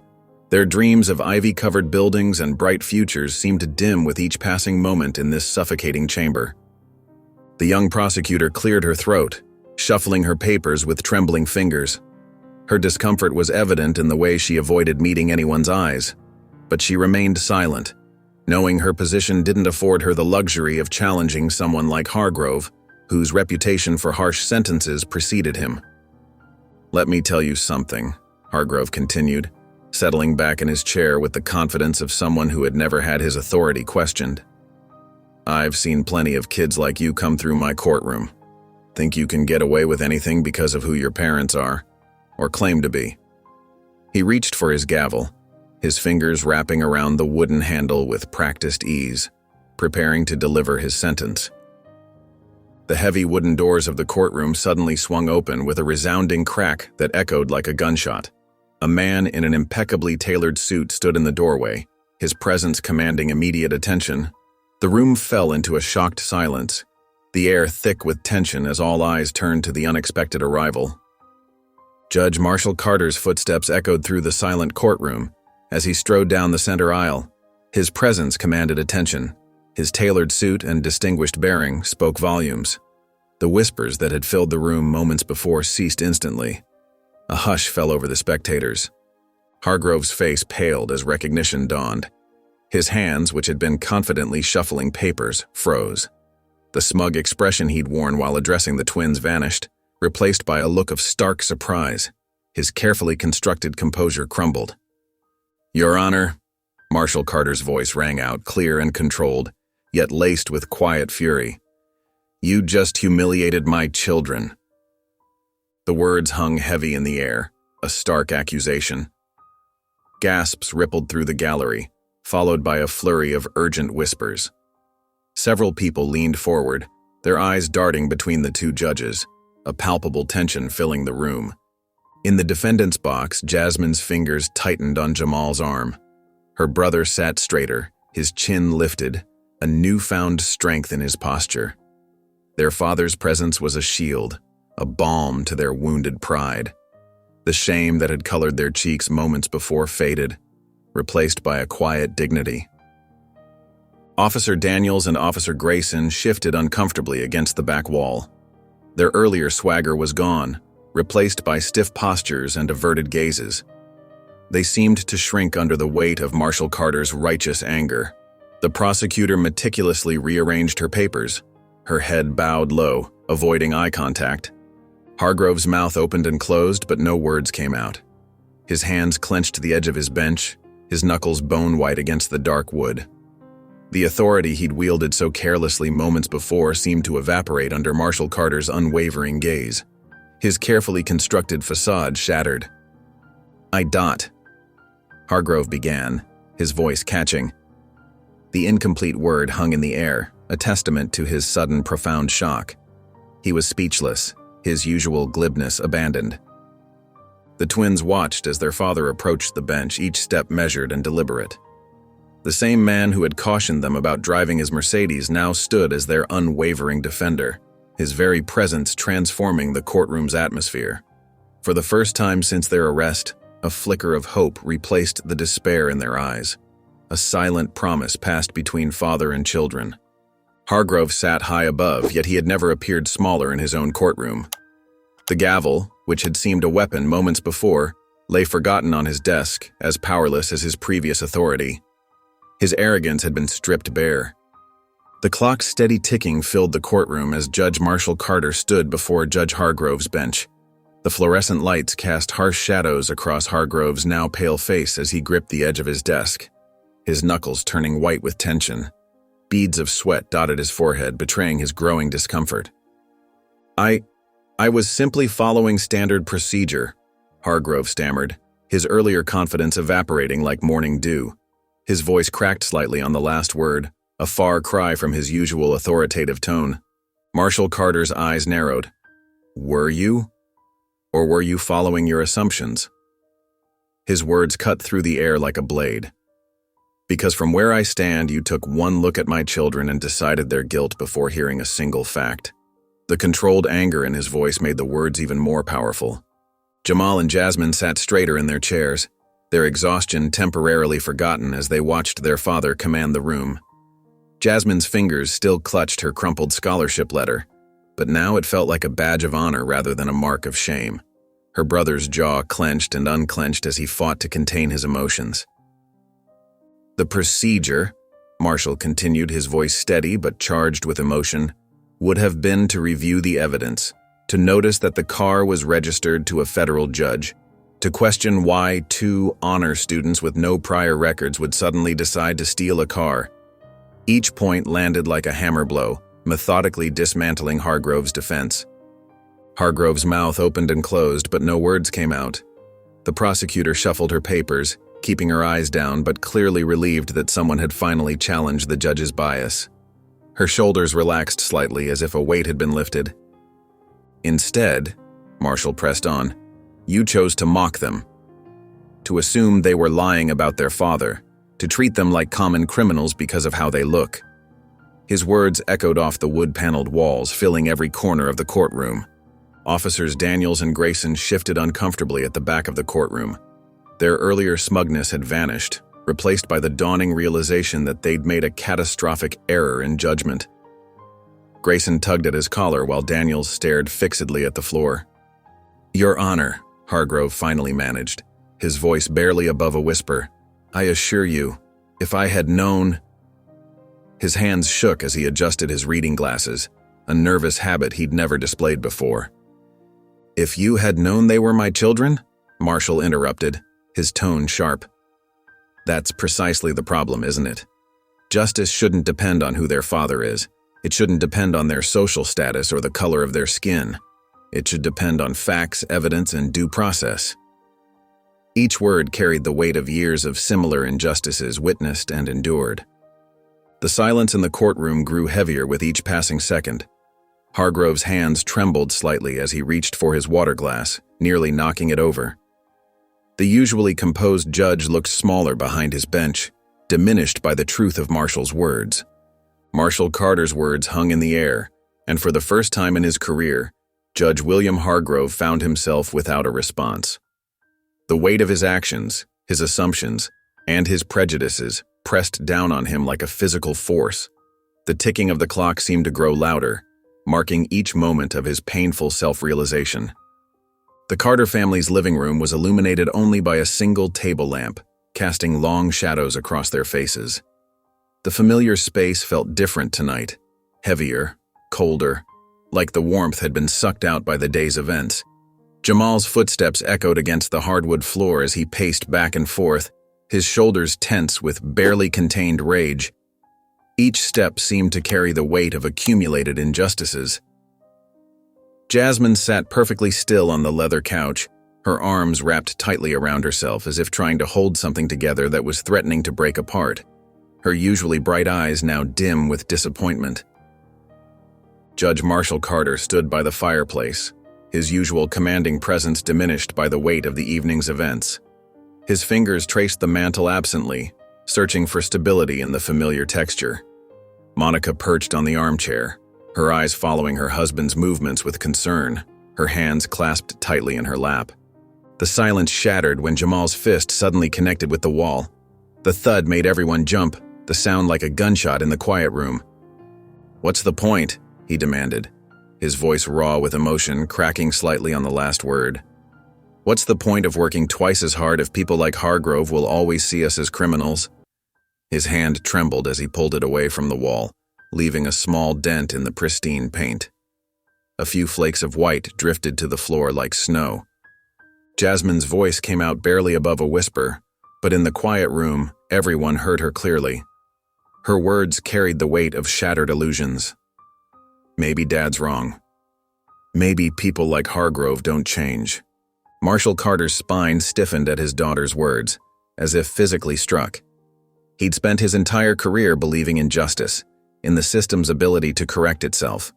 Their dreams of ivy-covered buildings and bright futures seemed to dim with each passing moment in this suffocating chamber. The young prosecutor cleared her throat, shuffling her papers with trembling fingers. Her discomfort was evident in the way she avoided meeting anyone's eyes, but she remained silent, knowing her position didn't afford her the luxury of challenging someone like Hargrove, whose reputation for harsh sentences preceded him. "Let me tell you something," Hargrove continued, settling back in his chair with the confidence of someone who had never had his authority questioned. "I've seen plenty of kids like you come through my courtroom. Think you can get away with anything because of who your parents are, or claim to be." He reached for his gavel, his fingers wrapping around the wooden handle with practiced ease, preparing to deliver his sentence. The heavy wooden doors of the courtroom suddenly swung open with a resounding crack that echoed like a gunshot. A man in an impeccably tailored suit stood in the doorway, his presence commanding immediate attention. The room fell into a shocked silence, the air thick with tension as all eyes turned to the unexpected arrival. Judge Marshall Carter's footsteps echoed through the silent courtroom as he strode down the center aisle. His presence commanded attention. His tailored suit and distinguished bearing spoke volumes. The whispers that had filled the room moments before ceased instantly. A hush fell over the spectators. Hargrove's face paled as recognition dawned. His hands, which had been confidently shuffling papers, froze. The smug expression he'd worn while addressing the twins vanished, replaced by a look of stark surprise. His carefully constructed composure crumbled. "Your Honor," Marshall Carter's voice rang out, clear and controlled, yet laced with quiet fury. "You just humiliated my children." The words hung heavy in the air, a stark accusation. Gasps rippled through the gallery, followed by a flurry of urgent whispers. Several people leaned forward, their eyes darting between the two judges, a palpable tension filling the room. In the defendant's box, Jasmine's fingers tightened on Jamal's arm. Her brother sat straighter, his chin lifted, a newfound strength in his posture. Their father's presence was a shield, a balm to their wounded pride. The shame that had colored their cheeks moments before faded, replaced by a quiet dignity. Officer Daniels and Officer Grayson shifted uncomfortably against the back wall. Their earlier swagger was gone, replaced by stiff postures and averted gazes. They seemed to shrink under the weight of Marshall Carter's righteous anger. The prosecutor meticulously rearranged her papers, her head bowed low, avoiding eye contact. Hargrove's mouth opened and closed, but no words came out. His hands clenched to the edge of his bench, his knuckles bone-white against the dark wood. The authority he'd wielded so carelessly moments before seemed to evaporate under Marshall Carter's unwavering gaze. His carefully constructed facade shattered. Hargrove began, his voice catching. The incomplete word hung in the air, a testament to his sudden, profound shock. He was speechless, his usual glibness abandoned. The twins watched as their father approached the bench, each step measured and deliberate. The same man who had cautioned them about driving his Mercedes now stood as their unwavering defender, his very presence transforming the courtroom's atmosphere. For the first time since their arrest, a flicker of hope replaced the despair in their eyes. A silent promise passed between father and children. Hargrove sat high above, yet he had never appeared smaller in his own courtroom. The gavel, which had seemed a weapon moments before, lay forgotten on his desk, as powerless as his previous authority. His arrogance had been stripped bare. The clock's steady ticking filled the courtroom as Judge Marshall Carter stood before Judge Hargrove's bench. The fluorescent lights cast harsh shadows across Hargrove's now pale face as he gripped the edge of his desk, his knuckles turning white with tension. Beads of sweat dotted his forehead, betraying his growing discomfort. I was simply following standard procedure," Hargrove stammered, his earlier confidence evaporating like morning dew. His voice cracked slightly on the last word, a far cry from his usual authoritative tone. Marshall Carter's eyes narrowed. "Were you? Or were you following your assumptions?" His words cut through the air like a blade. "Because from where I stand, you took one look at my children and decided their guilt before hearing a single fact." The controlled anger in his voice made the words even more powerful. Jamal and Jasmine sat straighter in their chairs, their exhaustion temporarily forgotten as they watched their father command the room. Jasmine's fingers still clutched her crumpled scholarship letter, but now it felt like a badge of honor rather than a mark of shame. Her brother's jaw clenched and unclenched as he fought to contain his emotions. "The procedure," Marshall continued, his voice steady but charged with emotion, "would have been to review the evidence, to notice that the car was registered to a federal judge, to question why 2 honor students with no prior records would suddenly decide to steal a car." Each point landed like a hammer blow, methodically dismantling Hargrove's defense. Hargrove's mouth opened and closed, but no words came out. The prosecutor shuffled her papers, keeping her eyes down but clearly relieved that someone had finally challenged the judge's bias. Her shoulders relaxed slightly as if a weight had been lifted. "Instead," Marshall pressed on, "you chose to mock them, to assume they were lying about their father, to treat them like common criminals because of how they look." His words echoed off the wood-paneled walls, filling every corner of the courtroom. Officers Daniels and Grayson shifted uncomfortably at the back of the courtroom. Their earlier smugness had vanished, replaced by the dawning realization that they'd made a catastrophic error in judgment. Grayson tugged at his collar while Daniels stared fixedly at the floor. "Your Honor," Hargrove finally managed, his voice barely above a whisper, "I assure you, if I had known—" His hands shook as he adjusted his reading glasses, a nervous habit he'd never displayed before. "If you had known they were my children?" Marshall interrupted, his tone sharp. "That's precisely the problem, isn't it? Justice shouldn't depend on who their father is. It shouldn't depend on their social status or the color of their skin. It should depend on facts, evidence, and due process." Each word carried the weight of years of similar injustices witnessed and endured. The silence in the courtroom grew heavier with each passing second. Hargrove's hands trembled slightly as he reached for his water glass, nearly knocking it over. The usually composed judge looked smaller behind his bench, diminished by the truth of Marshall's words. Marshall Carter's words hung in the air, and for the first time in his career, Judge William Hargrove found himself without a response. The weight of his actions, his assumptions, and his prejudices pressed down on him like a physical force. The ticking of the clock seemed to grow louder, marking each moment of his painful self-realization. The Carter family's living room was illuminated only by a single table lamp, casting long shadows across their faces. The familiar space felt different tonight, heavier, colder, like the warmth had been sucked out by the day's events. Jamal's footsteps echoed against the hardwood floor as he paced back and forth, his shoulders tense with barely contained rage. Each step seemed to carry the weight of accumulated injustices. Jasmine sat perfectly still on the leather couch, her arms wrapped tightly around herself as if trying to hold something together that was threatening to break apart. her usually bright eyes now dim with disappointment. Judge Marshall Carter stood by the fireplace, his usual commanding presence diminished by the weight of the evening's events. His fingers traced the mantel absently, searching for stability in the familiar texture. Monica perched on the armchair, her eyes following her husband's movements with concern, her hands clasped tightly in her lap. The silence shattered when Jamal's fist suddenly connected with the wall. The thud made everyone jump, the sound like a gunshot in the quiet room. "What's the point?" he demanded, his voice raw with emotion, cracking slightly on the last word. "What's the point of working twice as hard if people like Hargrove will always see us as criminals?" His hand trembled as he pulled it away from the wall, leaving a small dent in the pristine paint. A few flakes of white drifted to the floor like snow. Jasmine's voice came out barely above a whisper, but in the quiet room, everyone heard her clearly. Her words carried the weight of shattered illusions. Maybe Dad's wrong. Maybe people like Hargrove don't change. Marshall Carter's spine stiffened at his daughter's words, as if physically struck. He'd spent his entire career believing in justice, in the system's ability to correct itself.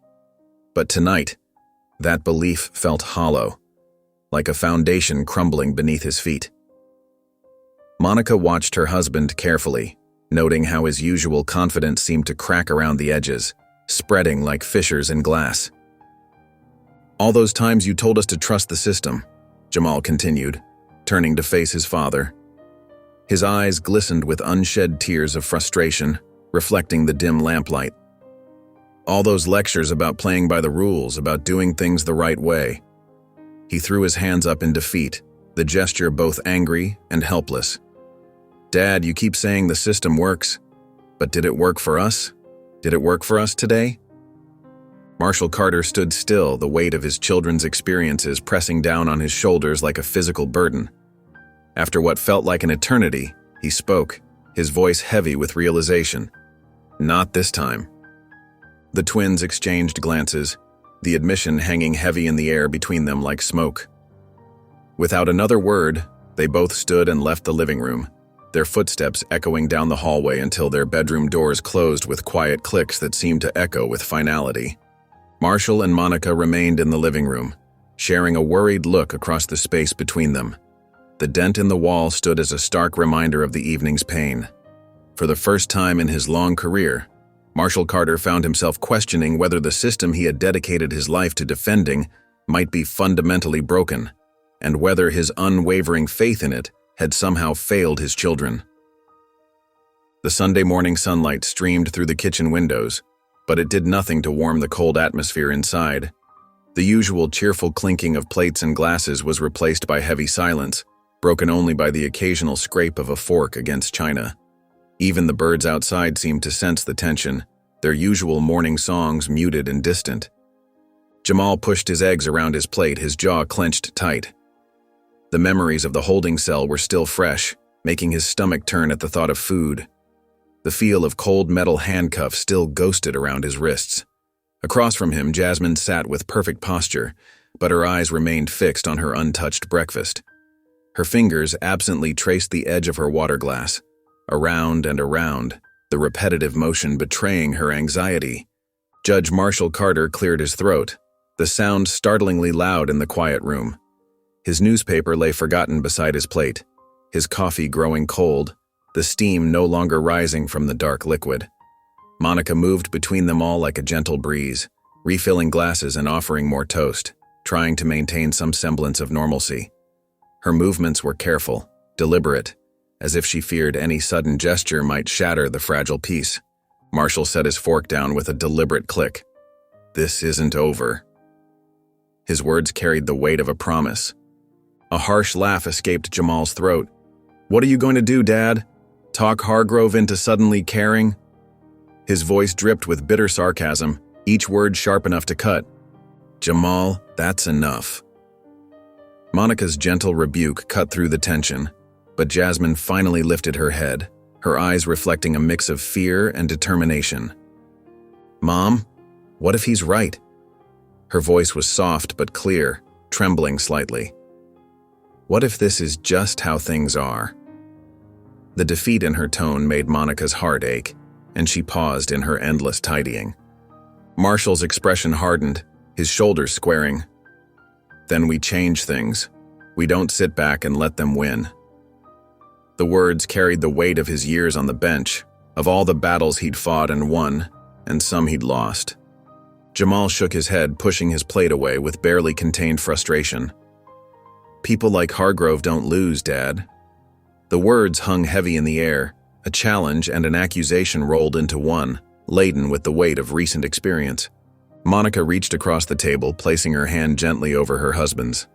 But tonight, that belief felt hollow, like a foundation crumbling beneath his feet. Monica watched her husband carefully, noting how his usual confidence seemed to crack around the edges, spreading like fissures in glass. "All those times you told us to trust the system," Jamal continued, turning to face his father. His eyes glistened with unshed tears of frustration, reflecting the dim lamplight. "All those lectures about playing by the rules, about doing things the right way." He threw his hands up in defeat, the gesture both angry and helpless. "Dad, you keep saying the system works, but did it work for us? Did it work for us today?" Marshall Carter stood still, the weight of his children's experiences pressing down on his shoulders like a physical burden. After what felt like an eternity, he spoke, his voice heavy with realization. "Not this time." The twins exchanged glances, the admission hanging heavy in the air between them like smoke. Without another word, they both stood and left the living room, their footsteps echoing down the hallway until their bedroom doors closed with quiet clicks that seemed to echo with finality. Marshall and Monica remained in the living room, sharing a worried look across the space between them. The dent in the wall stood as a stark reminder of the evening's pain. For the first time in his long career, Marshall Carter found himself questioning whether the system he had dedicated his life to defending might be fundamentally broken, and whether his unwavering faith in it had somehow failed his children. The Sunday morning sunlight streamed through the kitchen windows, but it did nothing to warm the cold atmosphere inside. The usual cheerful clinking of plates and glasses was replaced by heavy silence, broken only by the occasional scrape of a fork against china. Even the birds outside seemed to sense the tension, their usual morning songs muted and distant. Jamal pushed his eggs around his plate, his jaw clenched tight. The memories of the holding cell were still fresh, making his stomach turn at the thought of food. The feel of cold metal handcuffs still ghosted around his wrists. Across from him, Jasmine sat with perfect posture, but her eyes remained fixed on her untouched breakfast. Her fingers absently traced the edge of her water glass, around and around, the repetitive motion betraying her anxiety. Judge Marshall Carter cleared his throat, the sound startlingly loud in the quiet room. His newspaper lay forgotten beside his plate, his coffee growing cold, the steam no longer rising from the dark liquid. Monica moved between them all like a gentle breeze, refilling glasses and offering more toast, trying to maintain some semblance of normalcy. Her movements were careful, deliberate, as if she feared any sudden gesture might shatter the fragile peace. Marshall set his fork down with a deliberate click. "This isn't over." His words carried the weight of a promise. A harsh laugh escaped Jamal's throat. "What are you going to do, Dad? Talk Hargrove into suddenly caring?" His voice dripped with bitter sarcasm, each word sharp enough to cut. "Jamal, that's enough." Monica's gentle rebuke cut through the tension, but Jasmine finally lifted her head, her eyes reflecting a mix of fear and determination. "Mom, what if he's right?" Her voice was soft but clear, trembling slightly. "What if this is just how things are?" The defeat in her tone made Monica's heart ache, and she paused in her endless tidying. Marshall's expression hardened, his shoulders squaring. "Then we change things. We don't sit back and let them win." The words carried the weight of his years on the bench, of all the battles he'd fought and won, and some he'd lost. Jamal shook his head, pushing his plate away with barely contained frustration. "People like Hargrove don't lose, Dad." The words hung heavy in the air, a challenge and an accusation rolled into one, laden with the weight of recent experience. Monica reached across the table, placing her hand gently over her husband's.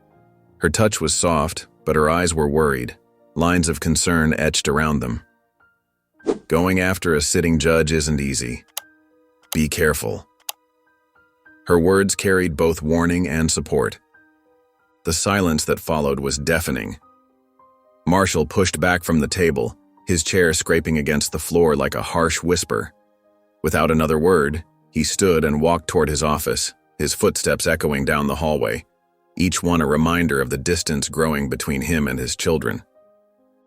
Her touch was soft, but her eyes were worried, lines of concern etched around them. "Going after a sitting judge isn't easy. Be careful." Her words carried both warning and support. The silence that followed was deafening. Marshall pushed back from the table, his chair scraping against the floor like a harsh whisper. Without another word, he stood and walked toward his office, his footsteps echoing down the hallway, each one a reminder of the distance growing between him and his children.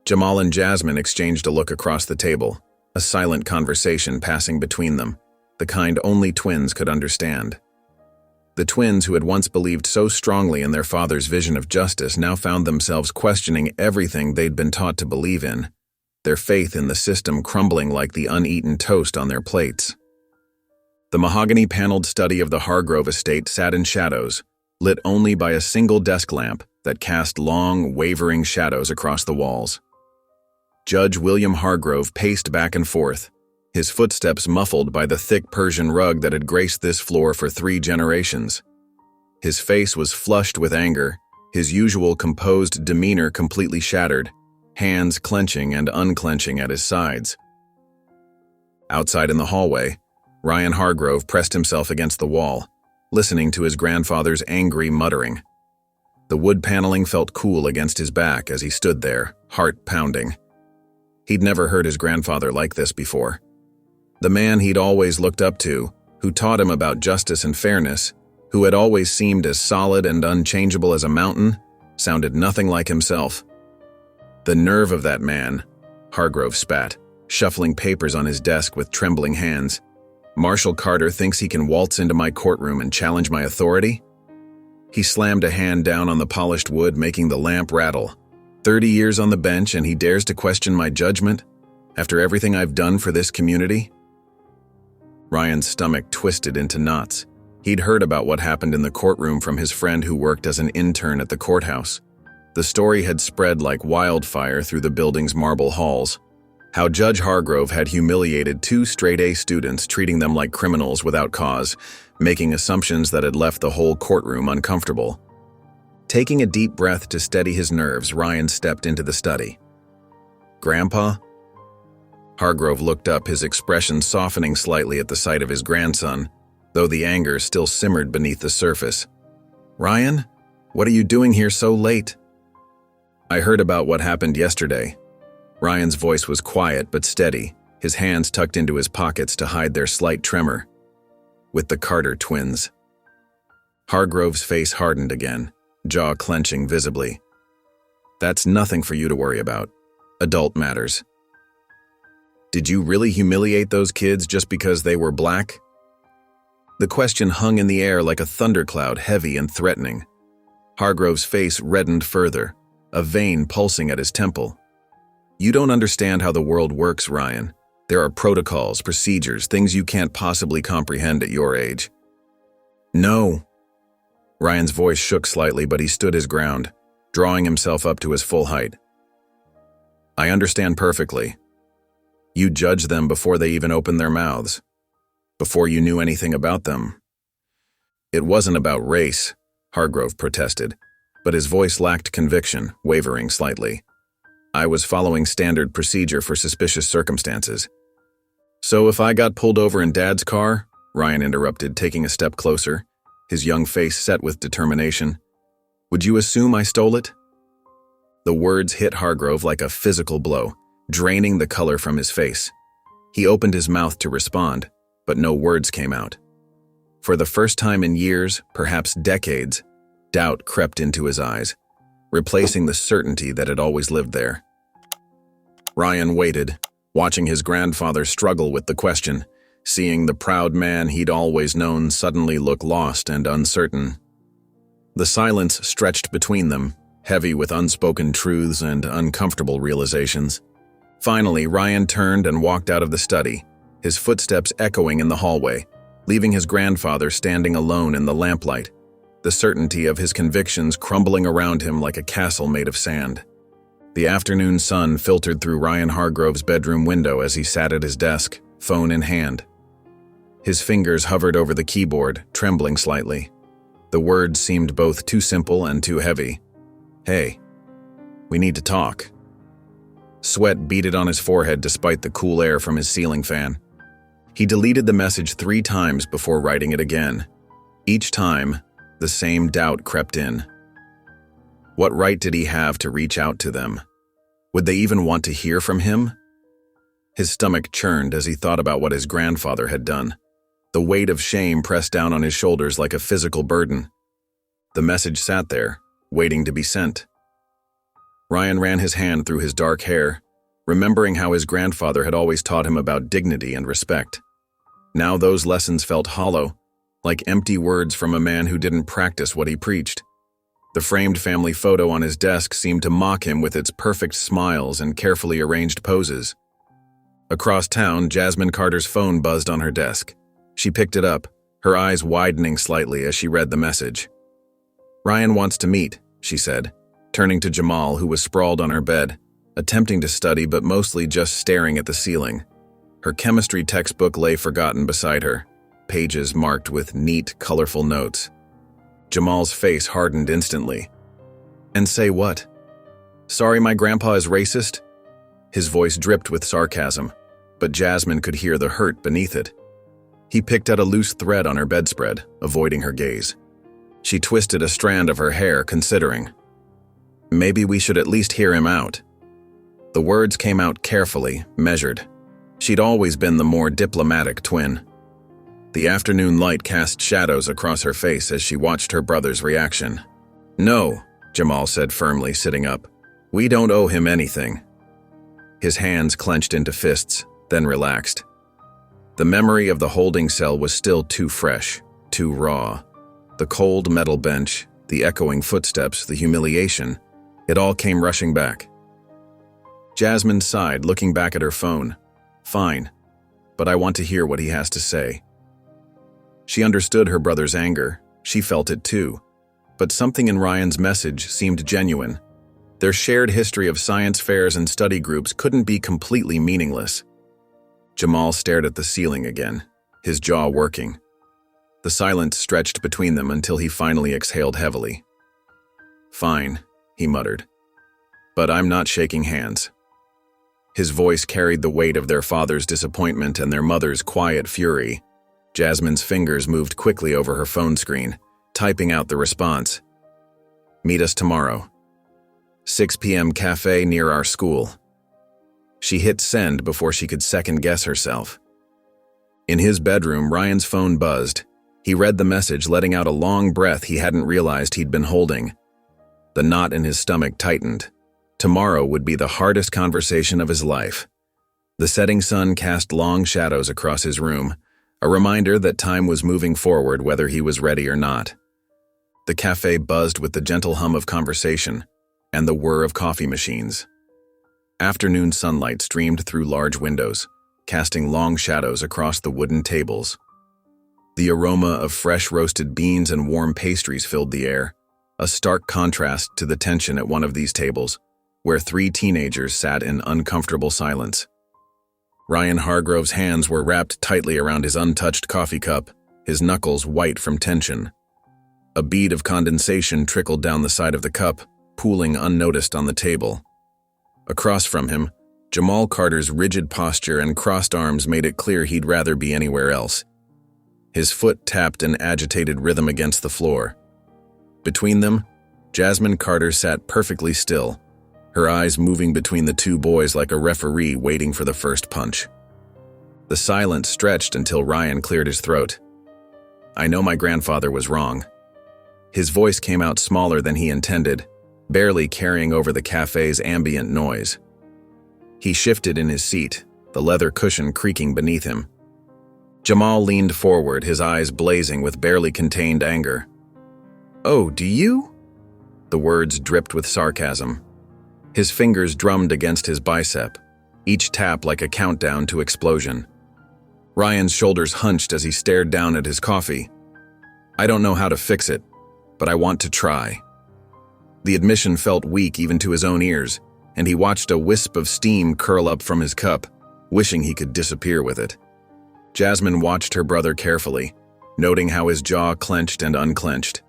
Jamal and Jasmine exchanged a look across the table, a silent conversation passing between them, the kind only twins could understand. The twins who had once believed so strongly in their father's vision of justice now found themselves questioning everything they'd been taught to believe in, their faith in the system crumbling like the uneaten toast on their plates. The mahogany-paneled study of the Hargrove estate sat in shadows, lit only by a single desk lamp that cast long, wavering shadows across the walls. Judge William Hargrove paced back and forth, his footsteps muffled by the thick Persian rug that had graced this floor for 3 generations. His face was flushed with anger, his usual composed demeanor completely shattered, hands clenching and unclenching at his sides. Outside in the hallway, Ryan Hargrove pressed himself against the wall, listening to his grandfather's angry muttering. The wood paneling felt cool against his back as he stood there, heart pounding. He'd never heard his grandfather like this before. The man he'd always looked up to, who taught him about justice and fairness, who had always seemed as solid and unchangeable as a mountain, sounded nothing like himself. "The nerve of that man," Hargrove spat, shuffling papers on his desk with trembling hands. "Marshall Carter thinks he can waltz into my courtroom and challenge my authority?" He slammed a hand down on the polished wood, making the lamp rattle. 30 years on the bench and he dares to question my judgment? After everything I've done for this community? Ryan's stomach twisted into knots. He'd heard about what happened in the courtroom from his friend who worked as an intern at the courthouse. The story had spread like wildfire through the building's marble halls. How Judge Hargrove had humiliated 2 straight-A students, treating them like criminals without cause, making assumptions that had left the whole courtroom uncomfortable. Taking a deep breath to steady his nerves, Ryan stepped into the study. "Grandpa?" Hargrove looked up, his expression softening slightly at the sight of his grandson, though the anger still simmered beneath the surface. "Ryan, what are you doing here so late?" "I heard about what happened yesterday." Ryan's voice was quiet but steady, his hands tucked into his pockets to hide their slight tremor. "With the Carter twins." Hargrove's face hardened again, jaw clenching visibly. "That's nothing for you to worry about. Adult matters." "Did you really humiliate those kids just because they were black?" The question hung in the air like a thundercloud, heavy and threatening. Hargrove's face reddened further, a vein pulsing at his temple. "You don't understand how the world works, Ryan. There are protocols, procedures, things you can't possibly comprehend at your age." "No." Ryan's voice shook slightly, but he stood his ground, drawing himself up to his full height. "I understand perfectly. You judged them before they even opened their mouths, before you knew anything about them." "It wasn't about race," Hargrove protested, but his voice lacked conviction, wavering slightly. "I was following standard procedure for suspicious circumstances." "So if I got pulled over in Dad's car," Ryan interrupted, taking a step closer, his young face set with determination, "would you assume I stole it?" The words hit Hargrove like a physical blow, draining the color from his face. He opened his mouth to respond, but no words came out. For the first time in years, perhaps decades, doubt crept into his eyes, replacing the certainty that had always lived there. Ryan waited, watching his grandfather struggle with the question, seeing the proud man he'd always known suddenly look lost and uncertain. The silence stretched between them, heavy with unspoken truths and uncomfortable realizations. Finally, Ryan turned and walked out of the study, his footsteps echoing in the hallway, leaving his grandfather standing alone in the lamplight, the certainty of his convictions crumbling around him like a castle made of sand. The afternoon sun filtered through Ryan Hargrove's bedroom window as he sat at his desk, phone in hand. His fingers hovered over the keyboard, trembling slightly. The words seemed both too simple and too heavy. "Hey, we need to talk." Sweat beaded on his forehead despite the cool air from his ceiling fan. He deleted the message 3 times before writing it again. Each time, the same doubt crept in. What right did he have to reach out to them? Would they even want to hear from him? His stomach churned as he thought about what his grandfather had done. The weight of shame pressed down on his shoulders like a physical burden. The message sat there, waiting to be sent. Ryan ran his hand through his dark hair, remembering how his grandfather had always taught him about dignity and respect. Now those lessons felt hollow, like empty words from a man who didn't practice what he preached. The framed family photo on his desk seemed to mock him with its perfect smiles and carefully arranged poses. Across town, Jasmine Carter's phone buzzed on her desk. She picked it up, her eyes widening slightly as she read the message. "Ryan wants to meet," she said, turning to Jamal, who was sprawled on her bed, attempting to study but mostly just staring at the ceiling. Her chemistry textbook lay forgotten beside her, pages marked with neat, colorful notes. Jamal's face hardened instantly. "And say what? Sorry my grandpa is racist?" His voice dripped with sarcasm, but Jasmine could hear the hurt beneath it. He picked at a loose thread on her bedspread, avoiding her gaze. She twisted a strand of her hair, considering. "Maybe we should at least hear him out." The words came out carefully, measured. She'd always been the more diplomatic twin. The afternoon light cast shadows across her face as she watched her brother's reaction. "No," Jamal said firmly, sitting up. "We don't owe him anything." His hands clenched into fists, then relaxed. The memory of the holding cell was still too fresh, too raw. The cold metal bench, the echoing footsteps, the humiliation, it all came rushing back. Jasmine sighed, looking back at her phone. "Fine, but I want to hear what he has to say." She understood her brother's anger. She felt it too. But something in Ryan's message seemed genuine. Their shared history of science fairs and study groups couldn't be completely meaningless. Jamal stared at the ceiling again, his jaw working. The silence stretched between them until he finally exhaled heavily. "Fine," he muttered. "But I'm not shaking hands." His voice carried the weight of their father's disappointment and their mother's quiet fury. Jasmine's fingers moved quickly over her phone screen, typing out the response. "Meet us tomorrow. 6 p.m. cafe near our school." She hit send before she could second-guess herself. In his bedroom, Ryan's phone buzzed. He read the message, letting out a long breath he hadn't realized he'd been holding. The knot in his stomach tightened. Tomorrow would be the hardest conversation of his life. The setting sun cast long shadows across his room, a reminder that time was moving forward whether he was ready or not. The cafe buzzed with the gentle hum of conversation and the whir of coffee machines. Afternoon sunlight streamed through large windows, casting long shadows across the wooden tables. The aroma of fresh roasted beans and warm pastries filled the air, a stark contrast to the tension at one of these tables, where 3 teenagers sat in uncomfortable silence. Ryan Hargrove's hands were wrapped tightly around his untouched coffee cup, his knuckles white from tension. A bead of condensation trickled down the side of the cup, pooling unnoticed on the table. Across from him, Jamal Carter's rigid posture and crossed arms made it clear he'd rather be anywhere else. His foot tapped an agitated rhythm against the floor. Between them, Jasmine Carter sat perfectly still, her eyes moving between the 2 boys like a referee waiting for the first punch. The silence stretched until Ryan cleared his throat. "I know my grandfather was wrong." His voice came out smaller than he intended, barely carrying over the cafe's ambient noise. He shifted in his seat, the leather cushion creaking beneath him. Jamal leaned forward, his eyes blazing with barely contained anger. "Oh, do you?" The words dripped with sarcasm. His fingers drummed against his bicep, each tap like a countdown to explosion. Ryan's shoulders hunched as he stared down at his coffee. "I don't know how to fix it, but I want to try." The admission felt weak even to his own ears, and he watched a wisp of steam curl up from his cup, wishing he could disappear with it. Jasmine watched her brother carefully, noting how his jaw clenched and unclenched.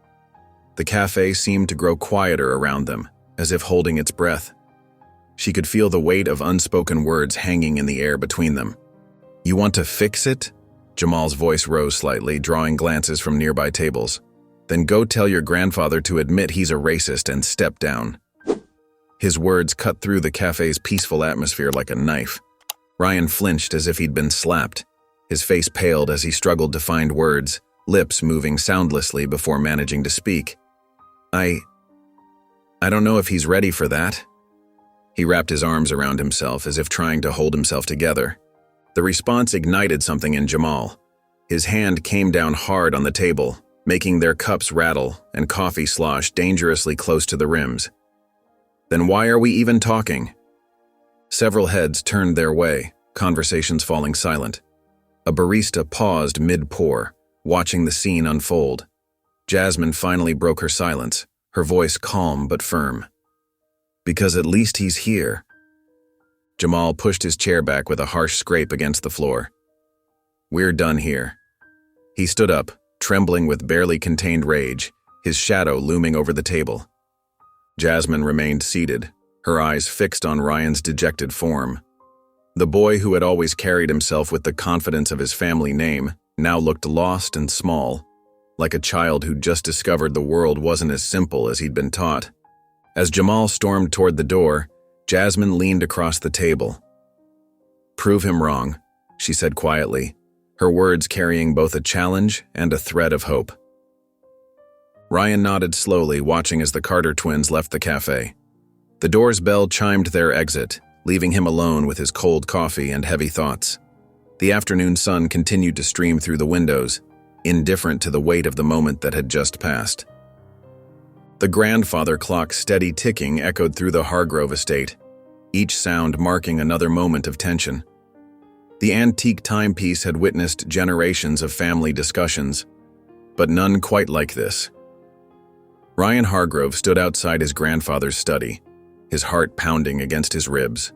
The cafe seemed to grow quieter around them, as if holding its breath. She could feel the weight of unspoken words hanging in the air between them. "You want to fix it?" Jamal's voice rose slightly, drawing glances from nearby tables. "Then go tell your grandfather to admit he's a racist and step down." His words cut through the cafe's peaceful atmosphere like a knife. Ryan flinched as if he'd been slapped. His face paled as he struggled to find words, lips moving soundlessly before managing to speak. I don't know if he's ready for that." He wrapped his arms around himself as if trying to hold himself together. The response ignited something in Jamal. His hand came down hard on the table, making their cups rattle and coffee slosh dangerously close to the rims. "Then why are we even talking?" Several heads turned their way, conversations falling silent. A barista paused mid-pour, watching the scene unfold. Jasmine finally broke her silence, her voice calm but firm. "Because at least he's here." Jamal pushed his chair back with a harsh scrape against the floor. "We're done here." He stood up, trembling with barely contained rage, his shadow looming over the table. Jasmine remained seated, her eyes fixed on Ryan's dejected form. The boy who had always carried himself with the confidence of his family name now looked lost and small, like a child who'd just discovered the world wasn't as simple as he'd been taught. As Jamal stormed toward the door, Jasmine leaned across the table. "Prove him wrong," she said quietly, her words carrying both a challenge and a thread of hope. Ryan nodded slowly, watching as the Carter twins left the cafe. The door's bell chimed their exit, leaving him alone with his cold coffee and heavy thoughts. The afternoon sun continued to stream through the windows, indifferent to the weight of the moment that had just passed. The grandfather clock's steady ticking echoed through the Hargrove estate, each sound marking another moment of tension. The antique timepiece had witnessed generations of family discussions, but none quite like this. Ryan Hargrove stood outside his grandfather's study, his heart pounding against his ribs.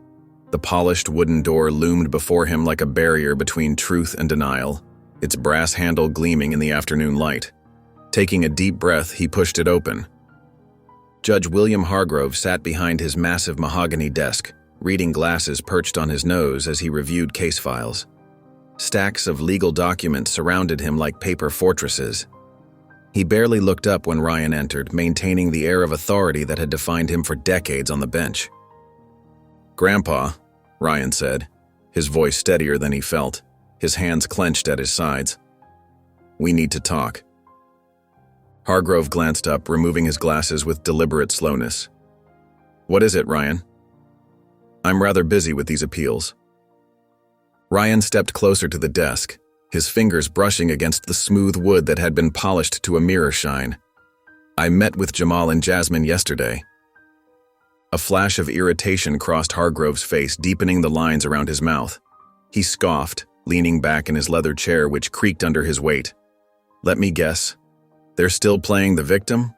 The polished wooden door loomed before him like a barrier between truth and denial, its brass handle gleaming in the afternoon light. Taking a deep breath, he pushed it open. Judge William Hargrove sat behind his massive mahogany desk, reading glasses perched on his nose as he reviewed case files. Stacks of legal documents surrounded him like paper fortresses. He barely looked up when Ryan entered, maintaining the air of authority that had defined him for decades on the bench. "Grandpa," Ryan said, his voice steadier than he felt, his hands clenched at his sides. "We need to talk." Hargrove glanced up, removing his glasses with deliberate slowness. "What is it, Ryan?" "I'm rather busy with these appeals." Ryan stepped closer to the desk, his fingers brushing against the smooth wood that had been polished to a mirror shine. "I met with Jamal and Jasmine yesterday." A flash of irritation crossed Hargrove's face, deepening the lines around his mouth. He scoffed, leaning back in his leather chair, which creaked under his weight. "Let me guess. They're still playing the victim?"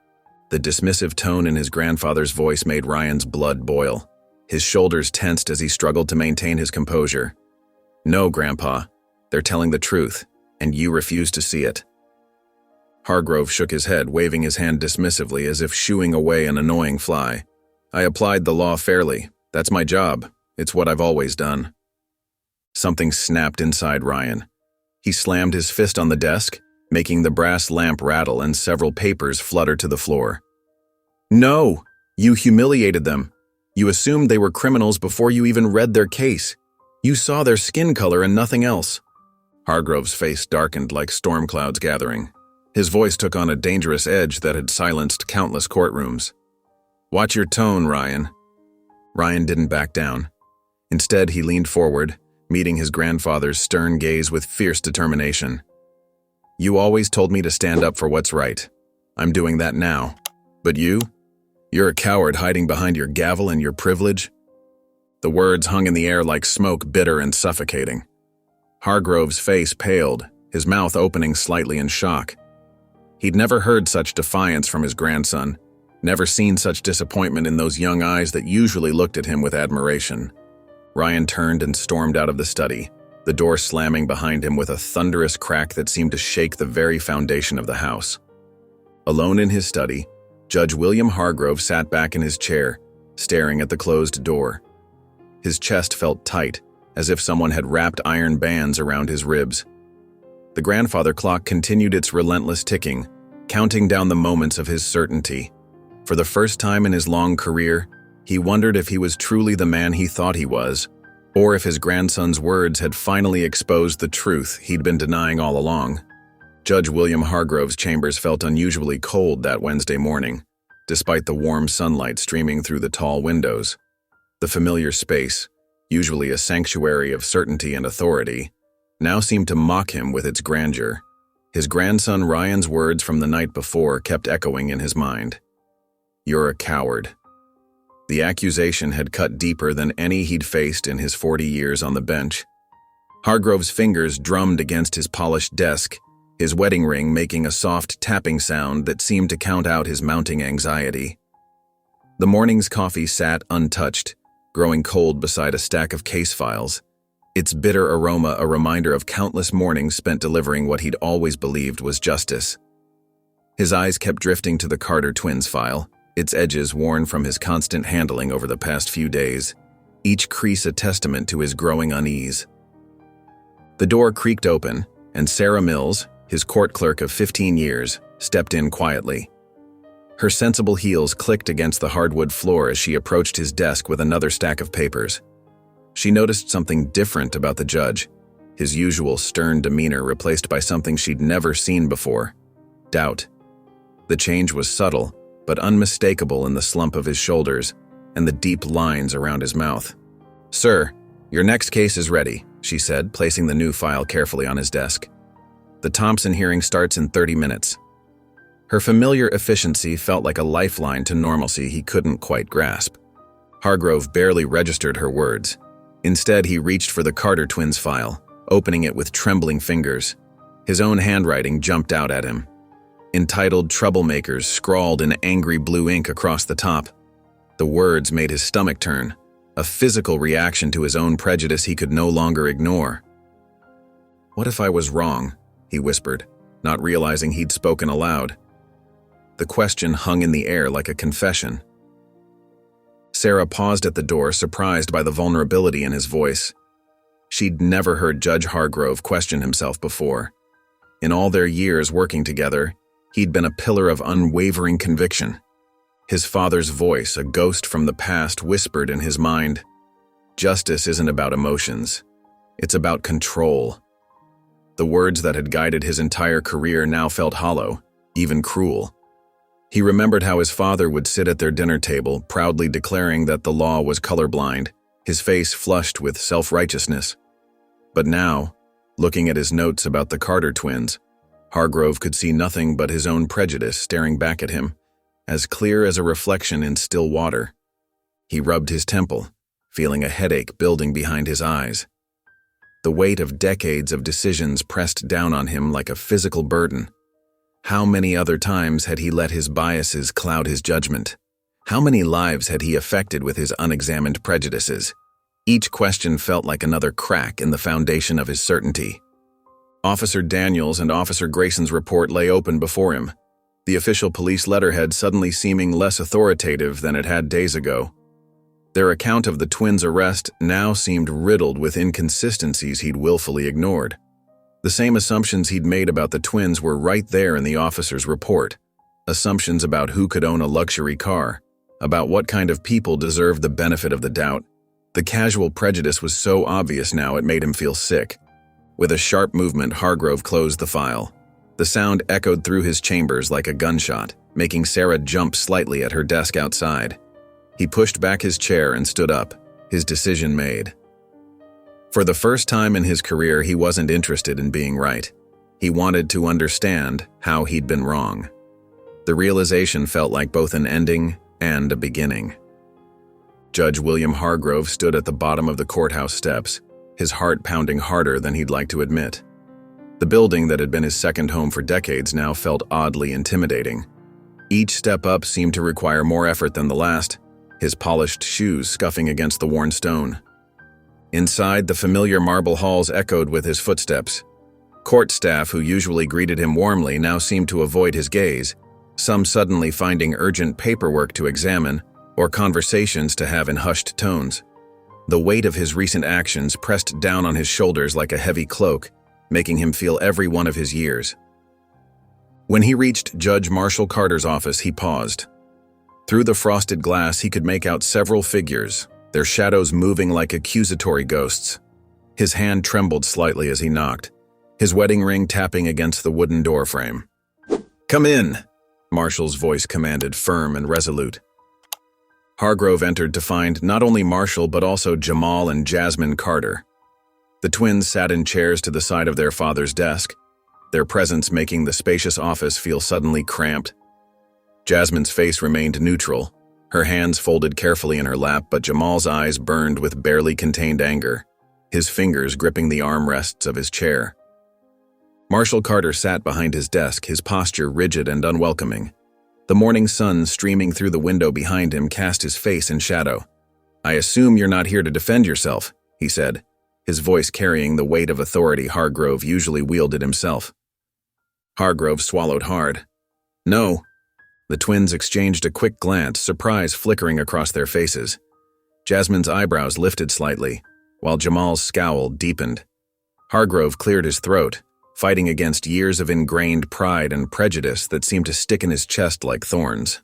The dismissive tone in his grandfather's voice made Ryan's blood boil. His shoulders tensed as he struggled to maintain his composure. "No, Grandpa. They're telling the truth, and you refuse to see it." Hargrove shook his head, waving his hand dismissively as if shooing away an annoying fly. "I applied the law fairly. That's my job. It's what I've always done." Something snapped inside Ryan. He slammed his fist on the desk, making the brass lamp rattle and several papers flutter to the floor. "No! You humiliated them. You assumed they were criminals before you even read their case. You saw their skin color and nothing else." Hargrove's face darkened like storm clouds gathering. His voice took on a dangerous edge that had silenced countless courtrooms. "Watch your tone, Ryan." Ryan didn't back down. Instead, he leaned forward, meeting his grandfather's stern gaze with fierce determination. "You always told me to stand up for what's right. I'm doing that now. But you? You're a coward hiding behind your gavel and your privilege." The words hung in the air like smoke, bitter and suffocating. Hargrove's face paled, his mouth opening slightly in shock. He'd never heard such defiance from his grandson, never seen such disappointment in those young eyes that usually looked at him with admiration. Ryan turned and stormed out of the study, the door slamming behind him with a thunderous crack that seemed to shake the very foundation of the house. Alone in his study, Judge William Hargrove sat back in his chair, staring at the closed door. His chest felt tight, as if someone had wrapped iron bands around his ribs. The grandfather clock continued its relentless ticking, counting down the moments of his certainty. For the first time in his long career, he wondered if he was truly the man he thought he was, or if his grandson's words had finally exposed the truth he'd been denying all along. Judge William Hargrove's chambers felt unusually cold that Wednesday morning, despite the warm sunlight streaming through the tall windows. The familiar space, usually a sanctuary of certainty and authority, now seemed to mock him with its grandeur. His grandson Ryan's words from the night before kept echoing in his mind. "You're a coward." The accusation had cut deeper than any he'd faced in his 40 years on the bench. Hargrove's fingers drummed against his polished desk, his wedding ring making a soft tapping sound that seemed to count out his mounting anxiety. The morning's coffee sat untouched, growing cold beside a stack of case files, its bitter aroma a reminder of countless mornings spent delivering what he'd always believed was justice. His eyes kept drifting to the Carter twins file, its edges worn from his constant handling over the past few days, each crease a testament to his growing unease. The door creaked open, and Sarah Mills, his court clerk of 15 years, stepped in quietly. Her sensible heels clicked against the hardwood floor as she approached his desk with another stack of papers. She noticed something different about the judge, his usual stern demeanor replaced by something she'd never seen before: doubt. The change was subtle, but unmistakable in the slump of his shoulders and the deep lines around his mouth. "Sir, your next case is ready," she said, placing the new file carefully on his desk. "The Thompson hearing starts in 30 minutes. Her familiar efficiency felt like a lifeline to normalcy he couldn't quite grasp. Hargrove barely registered her words. Instead, he reached for the Carter twins file, opening it with trembling fingers. His own handwriting jumped out at him. Entitled "Troublemakers" scrawled in angry blue ink across the top. The words made his stomach turn, a physical reaction to his own prejudice he could no longer ignore. "What if I was wrong?" he whispered, not realizing he'd spoken aloud. The question hung in the air like a confession. Sarah paused at the door, surprised by the vulnerability in his voice. She'd never heard Judge Hargrove question himself before. In all their years working together, he'd been a pillar of unwavering conviction. His father's voice, a ghost from the past, whispered in his mind, "Justice isn't about emotions. It's about control." The words that had guided his entire career now felt hollow, even cruel. He remembered how his father would sit at their dinner table, proudly declaring that the law was colorblind, his face flushed with self-righteousness. But now, looking at his notes about the Carter twins, Hargrove could see nothing but his own prejudice staring back at him, as clear as a reflection in still water. He rubbed his temple, feeling a headache building behind his eyes. The weight of decades of decisions pressed down on him like a physical burden. How many other times had he let his biases cloud his judgment? How many lives had he affected with his unexamined prejudices? Each question felt like another crack in the foundation of his certainty. Officer Daniels and Officer Grayson's report lay open before him, the official police letterhead suddenly seeming less authoritative than it had days ago. Their account of the twins' arrest now seemed riddled with inconsistencies he'd willfully ignored. The same assumptions he'd made about the twins were right there in the officer's report. Assumptions about who could own a luxury car, about what kind of people deserved the benefit of the doubt. The casual prejudice was so obvious now it made him feel sick. With a sharp movement, Hargrove closed the file. The sound echoed through his chambers like a gunshot, making Sarah jump slightly at her desk outside. He pushed back his chair and stood up, his decision made. For the first time in his career, he wasn't interested in being right. He wanted to understand how he'd been wrong. The realization felt like both an ending and a beginning. Judge William Hargrove stood at the bottom of the courthouse steps, his heart pounding harder than he'd like to admit. The building that had been his second home for decades now felt oddly intimidating. Each step up seemed to require more effort than the last, his polished shoes scuffing against the worn stone. Inside, the familiar marble halls echoed with his footsteps. Court staff who usually greeted him warmly now seemed to avoid his gaze, some suddenly finding urgent paperwork to examine or conversations to have in hushed tones. The weight of his recent actions pressed down on his shoulders like a heavy cloak, making him feel every one of his years. When he reached Judge Marshall Carter's office, he paused. Through the frosted glass, he could make out several figures, their shadows moving like accusatory ghosts. His hand trembled slightly as he knocked, his wedding ring tapping against the wooden door frame. "Come in," Marshall's voice commanded, firm and resolute. Hargrove entered to find not only Marshall but also Jamal and Jasmine Carter. The twins sat in chairs to the side of their father's desk, their presence making the spacious office feel suddenly cramped. Jasmine's face remained neutral, her hands folded carefully in her lap, but Jamal's eyes burned with barely contained anger, his fingers gripping the armrests of his chair. Marshall Carter sat behind his desk, his posture rigid and unwelcoming. The morning sun streaming through the window behind him cast his face in shadow. "I assume you're not here to defend yourself," he said, his voice carrying the weight of authority Hargrove usually wielded himself. Hargrove swallowed hard. "No." The twins exchanged a quick glance, surprise flickering across their faces. Jasmine's eyebrows lifted slightly, while Jamal's scowl deepened. Hargrove cleared his throat, fighting against years of ingrained pride and prejudice that seemed to stick in his chest like thorns.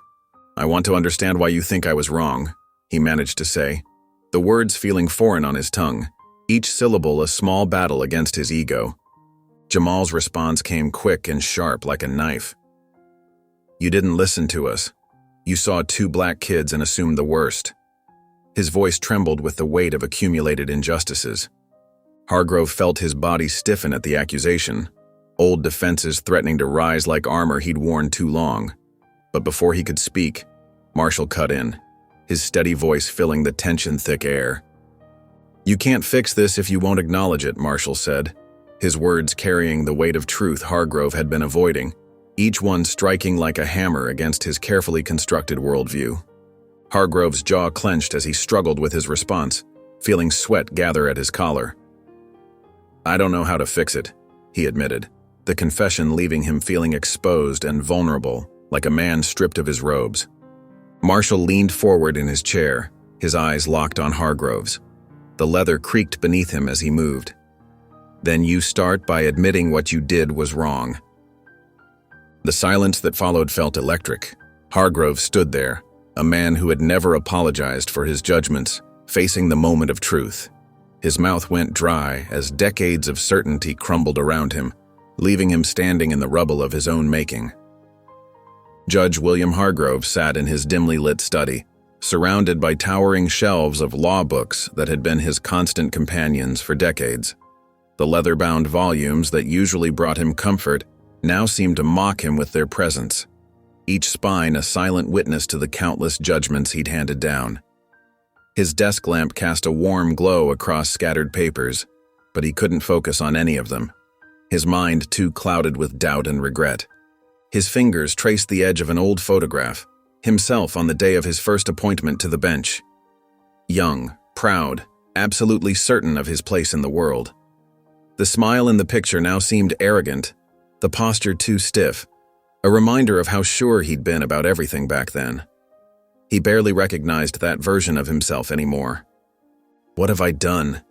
"I want to understand why you think I was wrong," he managed to say, the words feeling foreign on his tongue, each syllable a small battle against his ego. Jamal's response came quick and sharp like a knife. "You didn't listen to us. You saw 2 black kids and assumed the worst." His voice trembled with the weight of accumulated injustices. Hargrove felt his body stiffen at the accusation, old defenses threatening to rise like armor he'd worn too long. But before he could speak, Marshall cut in, his steady voice filling the tension-thick air. "You can't fix this if you won't acknowledge it," Marshall said, his words carrying the weight of truth Hargrove had been avoiding, each one striking like a hammer against his carefully constructed worldview. Hargrove's jaw clenched as he struggled with his response, feeling sweat gather at his collar. "I don't know how to fix it," he admitted, the confession leaving him feeling exposed and vulnerable, like a man stripped of his robes. Marshall leaned forward in his chair, his eyes locked on Hargrove's. The leather creaked beneath him as he moved. "Then you start by admitting what you did was wrong." The silence that followed felt electric. Hargrove stood there, a man who had never apologized for his judgments, facing the moment of truth. His mouth went dry as decades of certainty crumbled around him, leaving him standing in the rubble of his own making. Judge William Hargrove sat in his dimly lit study, surrounded by towering shelves of law books that had been his constant companions for decades. The leather-bound volumes that usually brought him comfort now seemed to mock him with their presence, each spine a silent witness to the countless judgments he'd handed down. His desk lamp cast a warm glow across scattered papers, but he couldn't focus on any of them, his mind too clouded with doubt and regret. His fingers traced the edge of an old photograph, himself on the day of his first appointment to the bench. Young, proud, absolutely certain of his place in the world. The smile in the picture now seemed arrogant, the posture too stiff, a reminder of how sure he'd been about everything back then. He barely recognized that version of himself anymore. "What have I done?"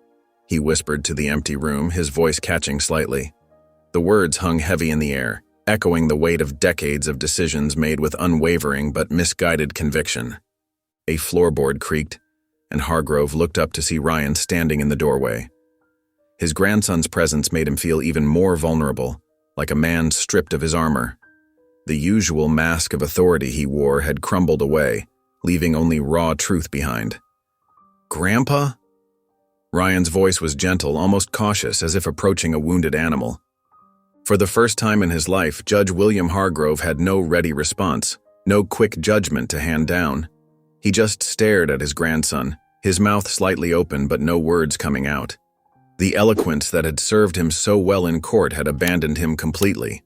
he whispered to the empty room, his voice catching slightly. The words hung heavy in the air, echoing the weight of decades of decisions made with unwavering but misguided conviction. A floorboard creaked, and Hargrove looked up to see Ryan standing in the doorway. His grandson's presence made him feel even more vulnerable, like a man stripped of his armor. The usual mask of authority he wore had crumbled away, leaving only raw truth behind. "Grandpa?" Ryan's voice was gentle, almost cautious, as if approaching a wounded animal. For the first time in his life, Judge William Hargrove had no ready response, no quick judgment to hand down. He just stared at his grandson, his mouth slightly open but no words coming out. The eloquence that had served him so well in court had abandoned him completely.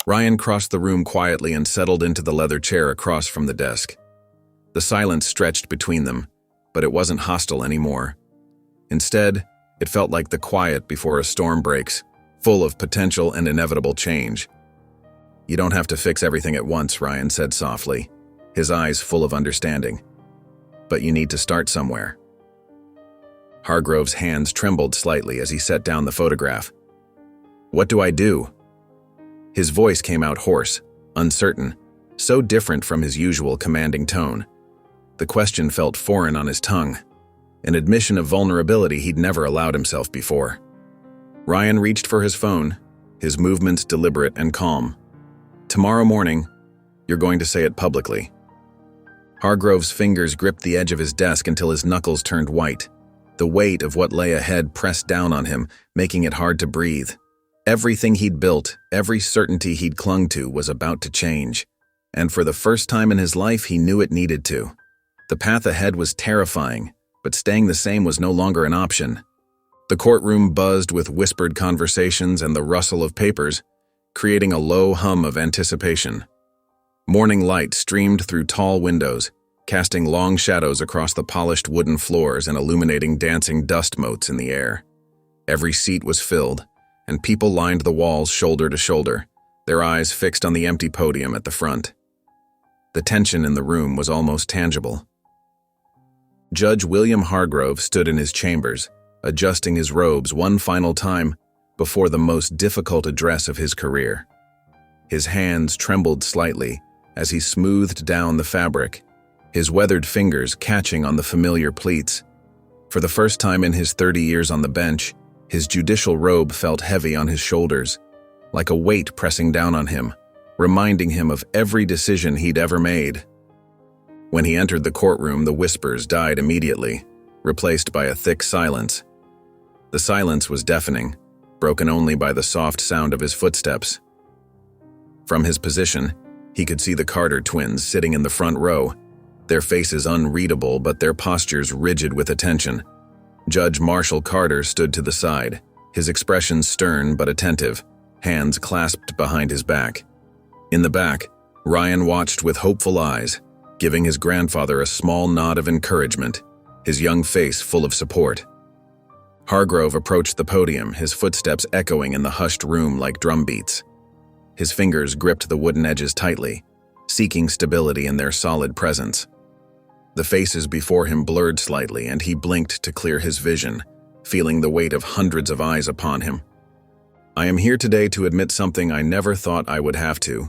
Ryan crossed the room quietly and settled into the leather chair across from the desk. The silence stretched between them, but it wasn't hostile anymore. Instead, it felt like the quiet before a storm breaks, full of potential and inevitable change. "You don't have to fix everything at once," Ryan said softly, his eyes full of understanding. "But you need to start somewhere." Hargrove's hands trembled slightly as he set down the photograph. "What do I do?" His voice came out hoarse, uncertain, so different from his usual commanding tone. The question felt foreign on his tongue, an admission of vulnerability he'd never allowed himself before. Ryan reached for his phone, his movements deliberate and calm. "Tomorrow morning, you're going to say it publicly." Hargrove's fingers gripped the edge of his desk until his knuckles turned white. The weight of what lay ahead pressed down on him, making it hard to breathe. Everything he'd built, every certainty he'd clung to, was about to change. And for the first time in his life, he knew it needed to. The path ahead was terrifying, but staying the same was no longer an option. The courtroom buzzed with whispered conversations and the rustle of papers, creating a low hum of anticipation. Morning light streamed through tall windows, casting long shadows across the polished wooden floors and illuminating dancing dust motes in the air. Every seat was filled, and people lined the walls shoulder to shoulder, their eyes fixed on the empty podium at the front. The tension in the room was almost tangible. Judge William Hargrove stood in his chambers, adjusting his robes one final time before the most difficult address of his career. His hands trembled slightly as he smoothed down the fabric, his weathered fingers catching on the familiar pleats. For the first time in his 30 years on the bench, his judicial robe felt heavy on his shoulders, like a weight pressing down on him, reminding him of every decision he'd ever made. When he entered the courtroom, the whispers died immediately, replaced by a thick silence. The silence was deafening, broken only by the soft sound of his footsteps. From his position, he could see the Carter twins sitting in the front row, their faces unreadable but their postures rigid with attention. Judge Marshall Carter stood to the side, his expression stern but attentive, hands clasped behind his back. In the back, Ryan watched with hopeful eyes, giving his grandfather a small nod of encouragement, his young face full of support. Hargrove approached the podium, his footsteps echoing in the hushed room like drumbeats. His fingers gripped the wooden edges tightly, seeking stability in their solid presence. The faces before him blurred slightly, and he blinked to clear his vision, feeling the weight of hundreds of eyes upon him. "I am here today to admit something I never thought I would have to."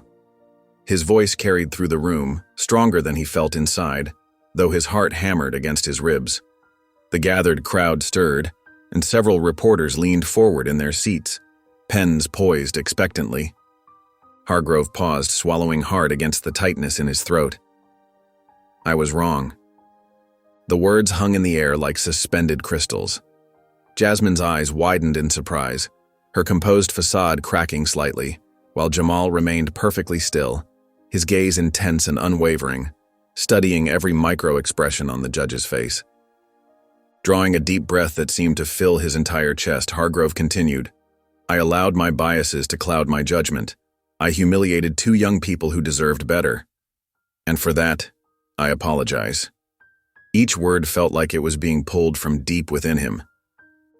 His voice carried through the room, stronger than he felt inside, though his heart hammered against his ribs. The gathered crowd stirred, and several reporters leaned forward in their seats, pens poised expectantly. Hargrove paused, swallowing hard against the tightness in his throat. "I was wrong." The words hung in the air like suspended crystals. Jasmine's eyes widened in surprise, her composed facade cracking slightly, while Jamal remained perfectly still, his gaze intense and unwavering, studying every micro-expression on the judge's face. Drawing a deep breath that seemed to fill his entire chest, Hargrove continued, "I allowed my biases to cloud my judgment. I humiliated two young people who deserved better. And for that, I apologize." Each word felt like it was being pulled from deep within him.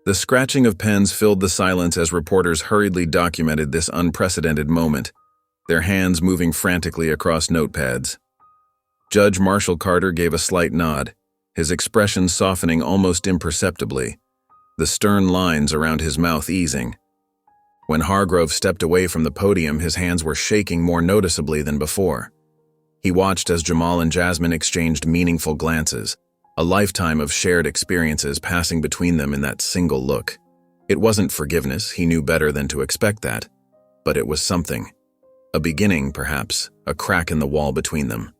The scratching of pens filled the silence as reporters hurriedly documented this unprecedented moment, their hands moving frantically across notepads. Judge Marshall Carter gave a slight nod, his expression softening almost imperceptibly, the stern lines around his mouth easing. When Hargrove stepped away from the podium, his hands were shaking more noticeably than before. He watched as Jamal and Jasmine exchanged meaningful glances, a lifetime of shared experiences passing between them in that single look. It wasn't forgiveness, he knew better than to expect that, but it was something. A beginning, perhaps, a crack in the wall between them.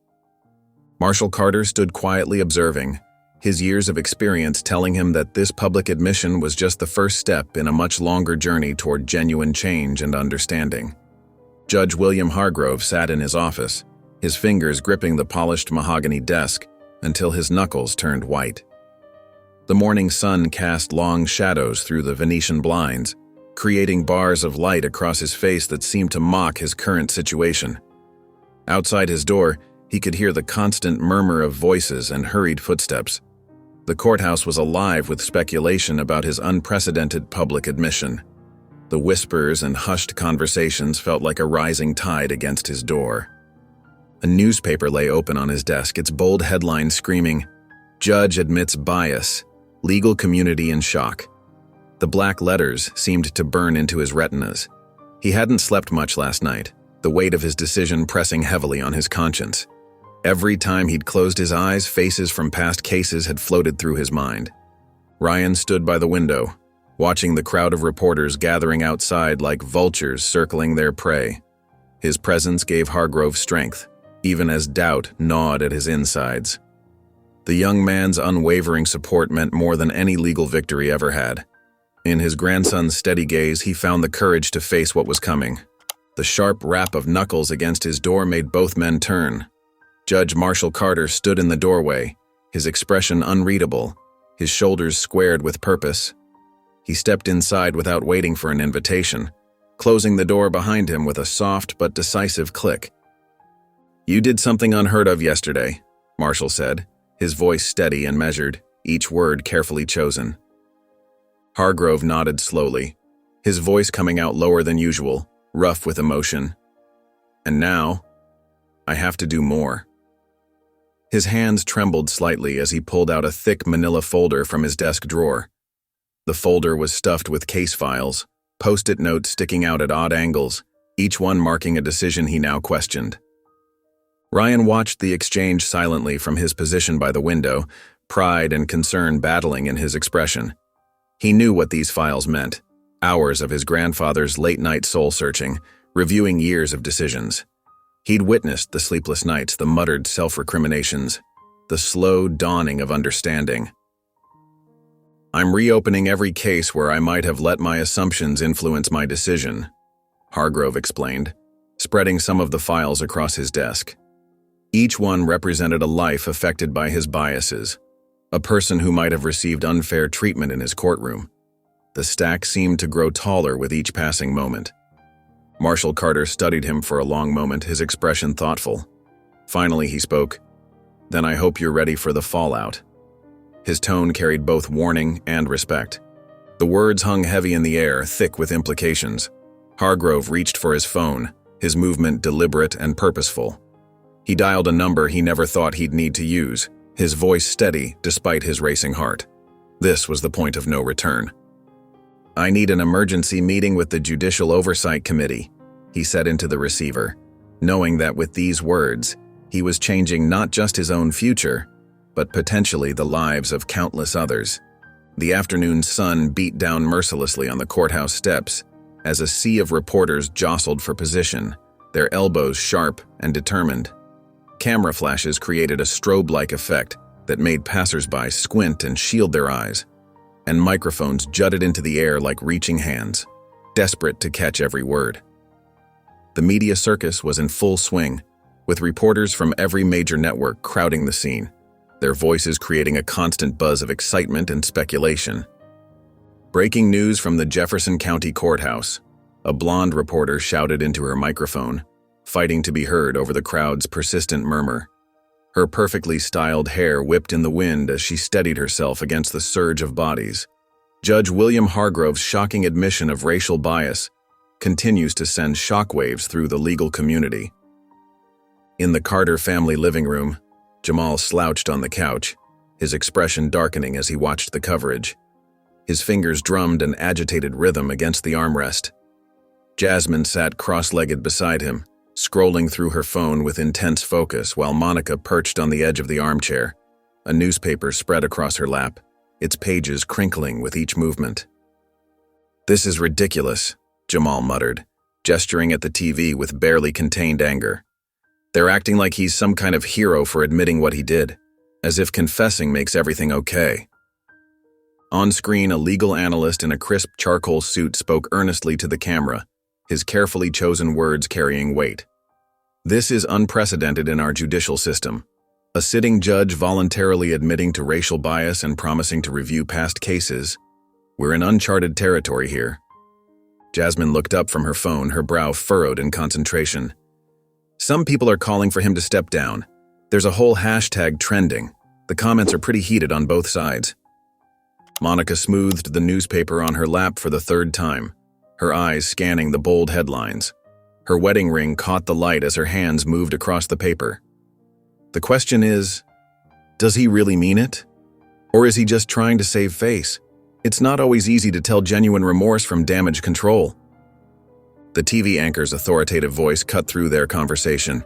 Marshall Carter stood quietly observing, his years of experience telling him that this public admission was just the first step in a much longer journey toward genuine change and understanding. Judge William Hargrove sat in his office, his fingers gripping the polished mahogany desk until his knuckles turned white. The morning sun cast long shadows through the Venetian blinds, creating bars of light across his face that seemed to mock his current situation. Outside his door, he could hear the constant murmur of voices and hurried footsteps. The courthouse was alive with speculation about his unprecedented public admission. The whispers and hushed conversations felt like a rising tide against his door. A newspaper lay open on his desk, its bold headline screaming, "Judge admits bias, legal community in shock." The black letters seemed to burn into his retinas. He hadn't slept much last night, the weight of his decision pressing heavily on his conscience. Every time he'd closed his eyes, faces from past cases had floated through his mind. Ryan stood by the window, watching the crowd of reporters gathering outside like vultures circling their prey. His presence gave Hargrove strength, even as doubt gnawed at his insides. The young man's unwavering support meant more than any legal victory ever had. In his grandson's steady gaze, he found the courage to face what was coming. The sharp rap of knuckles against his door made both men turn. Judge Marshall Carter stood in the doorway, his expression unreadable, his shoulders squared with purpose. He stepped inside without waiting for an invitation, closing the door behind him with a soft but decisive click. "You did something unheard of yesterday," Marshall said, his voice steady and measured, each word carefully chosen. Hargrove nodded slowly, his voice coming out lower than usual, rough with emotion. "And now, I have to do more." His hands trembled slightly as he pulled out a thick manila folder from his desk drawer. The folder was stuffed with case files, post-it notes sticking out at odd angles, each one marking a decision he now questioned. Ryan watched the exchange silently from his position by the window, pride and concern battling in his expression. He knew what these files meant, hours of his grandfather's late-night soul-searching, reviewing years of decisions. He'd witnessed the sleepless nights, the muttered self-recriminations, the slow dawning of understanding. "I'm reopening every case where I might have let my assumptions influence my decision," Hargrove explained, spreading some of the files across his desk. Each one represented a life affected by his biases, a person who might have received unfair treatment in his courtroom. The stack seemed to grow taller with each passing moment. Marshall Carter studied him for a long moment, his expression thoughtful. Finally, he spoke, "Then I hope you're ready for the fallout." His tone carried both warning and respect. The words hung heavy in the air, thick with implications. Hargrove reached for his phone, his movement deliberate and purposeful. He dialed a number he never thought he'd need to use, his voice steady despite his racing heart. This was the point of no return. "I need an emergency meeting with the Judicial Oversight Committee," he said into the receiver, knowing that with these words, he was changing not just his own future, but potentially the lives of countless others. The afternoon sun beat down mercilessly on the courthouse steps as a sea of reporters jostled for position, their elbows sharp and determined. Camera flashes created a strobe-like effect that made passersby squint and shield their eyes, and microphones jutted into the air like reaching hands, desperate to catch every word. The media circus was in full swing, with reporters from every major network crowding the scene, their voices creating a constant buzz of excitement and speculation. "Breaking news from the Jefferson County Courthouse," a blonde reporter shouted into her microphone, fighting to be heard over the crowd's persistent murmur. Her perfectly styled hair whipped in the wind as she steadied herself against the surge of bodies. Judge William Hargrove's shocking admission of racial bias continues to send shockwaves through the legal community. In the Carter family living room, Jamal slouched on the couch, his expression darkening as he watched the coverage. His fingers drummed an agitated rhythm against the armrest. Jasmine sat cross-legged beside him, scrolling through her phone with intense focus while Monica perched on the edge of the armchair, a newspaper spread across her lap, its pages crinkling with each movement. "This is ridiculous," Jamal muttered, gesturing at the TV with barely contained anger. "They're acting like he's some kind of hero for admitting what he did. as if confessing makes everything okay. On screen, a legal analyst in a crisp charcoal suit spoke earnestly to the camera, his carefully chosen words carrying weight. This is unprecedented in our judicial system. A sitting judge voluntarily admitting to racial bias and promising to review past cases. We're in uncharted territory here. Jasmine looked up from her phone, her brow furrowed in concentration. Some people are calling for him to step down. There's a whole hashtag trending. The comments are pretty heated on both sides. Monica smoothed the newspaper on her lap for the third time, her eyes scanning the bold headlines. Her wedding ring caught the light as her hands moved across the paper. The question is, does he really mean it? Or is he just trying to save face? It's not always easy to tell genuine remorse from damage control. The TV anchor's authoritative voice cut through their conversation.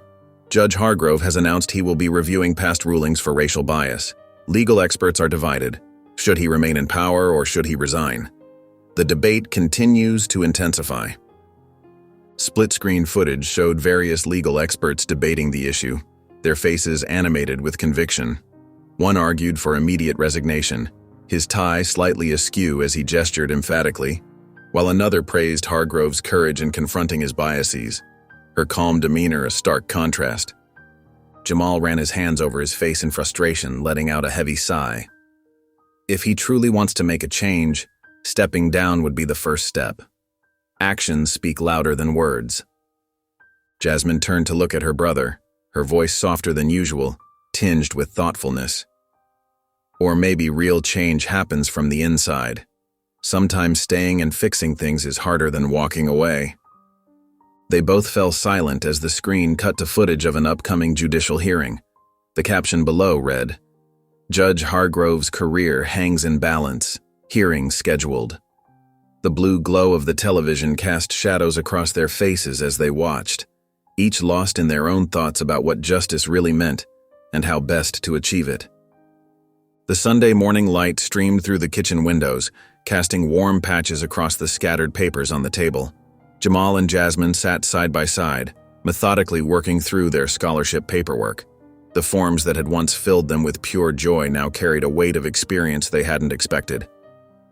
Judge Hargrove has announced he will be reviewing past rulings for racial bias. Legal experts are divided. Should he remain in power or should he resign? The debate continues to intensify. Split-screen footage showed various legal experts debating the issue, their faces animated with conviction. One argued for immediate resignation, his tie slightly askew as he gestured emphatically, while another praised Hargrove's courage in confronting his biases, her calm demeanor a stark contrast. Jamal ran his hands over his face in frustration, letting out a heavy sigh. If he truly wants to make a change, stepping down would be the first step. Actions speak louder than words. Jasmine turned to look at her brother, her voice softer than usual, tinged with thoughtfulness. Or maybe real change happens from the inside. Sometimes staying and fixing things is harder than walking away. They both fell silent as the screen cut to footage of an upcoming judicial hearing. The caption below read, "Judge Hargrove's career hangs in balance. Hearing scheduled." The blue glow of the television cast shadows across their faces as they watched, each lost in their own thoughts about what justice really meant and how best to achieve it. The Sunday morning light streamed through the kitchen windows, casting warm patches across the scattered papers on the table. Jamal and Jasmine sat side by side, methodically working through their scholarship paperwork. The forms that had once filled them with pure joy now carried a weight of experience they hadn't expected.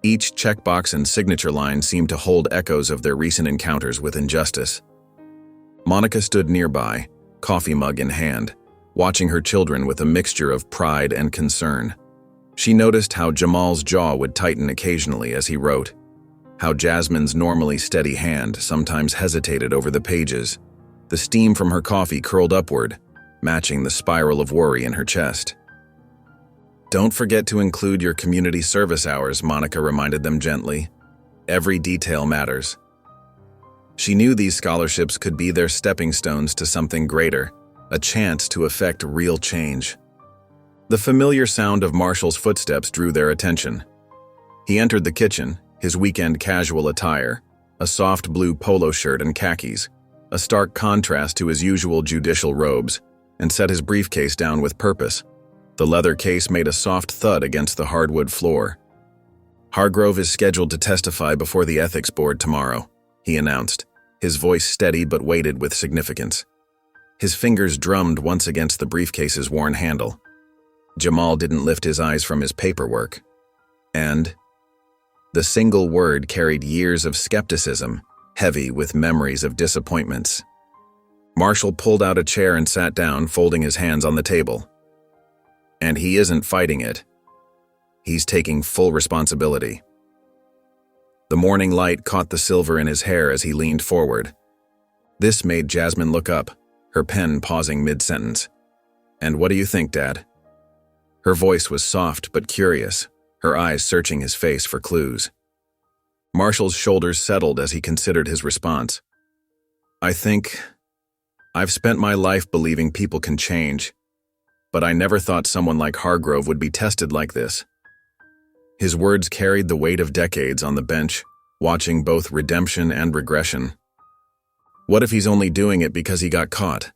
Each checkbox and signature line seemed to hold echoes of their recent encounters with injustice. Monica stood nearby, coffee mug in hand, watching her children with a mixture of pride and concern. She noticed how Jamal's jaw would tighten occasionally as he wrote, how Jasmine's normally steady hand sometimes hesitated over the pages. The steam from her coffee curled upward, matching the spiral of worry in her chest. "Don't forget to include your community service hours," Monica reminded them gently. "Every detail matters." She knew these scholarships could be their stepping stones to something greater, a chance to effect real change. The familiar sound of Marshall's footsteps drew their attention. He entered the kitchen, his weekend casual attire, a soft blue polo shirt and khakis, a stark contrast to his usual judicial robes, and set his briefcase down with purpose. The leather case made a soft thud against the hardwood floor. "Hargrove is scheduled to testify before the ethics board tomorrow," he announced, his voice steady but weighted with significance. His fingers drummed once against the briefcase's worn handle. Jamal didn't lift his eyes from his paperwork. And the single word carried years of skepticism, heavy with memories of disappointments. Marshall pulled out a chair and sat down, folding his hands on the table. And he isn't fighting it. He's taking full responsibility. The morning light caught the silver in his hair as he leaned forward. This made Jasmine look up, her pen pausing mid-sentence. "And what do you think, Dad?" Her voice was soft but curious, her eyes searching his face for clues. Marshall's shoulders settled as he considered his response. "I think I've spent my life believing people can change, but I never thought someone like Hargrove would be tested like this." His words carried the weight of decades on the bench, watching both redemption and regression. "What if he's only doing it because he got caught?"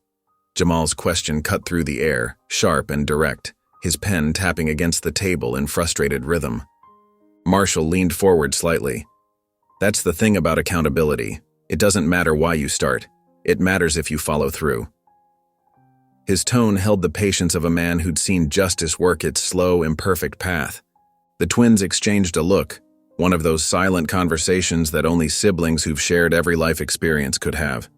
Jamal's question cut through the air, sharp and direct, his pen tapping against the table in frustrated rhythm. Marshall leaned forward slightly. "That's the thing about accountability. It doesn't matter why you start. It matters if you follow through." His tone held the patience of a man who'd seen justice work its slow, imperfect path. The twins exchanged a look, one of those silent conversations that only siblings who've shared every life experience could have.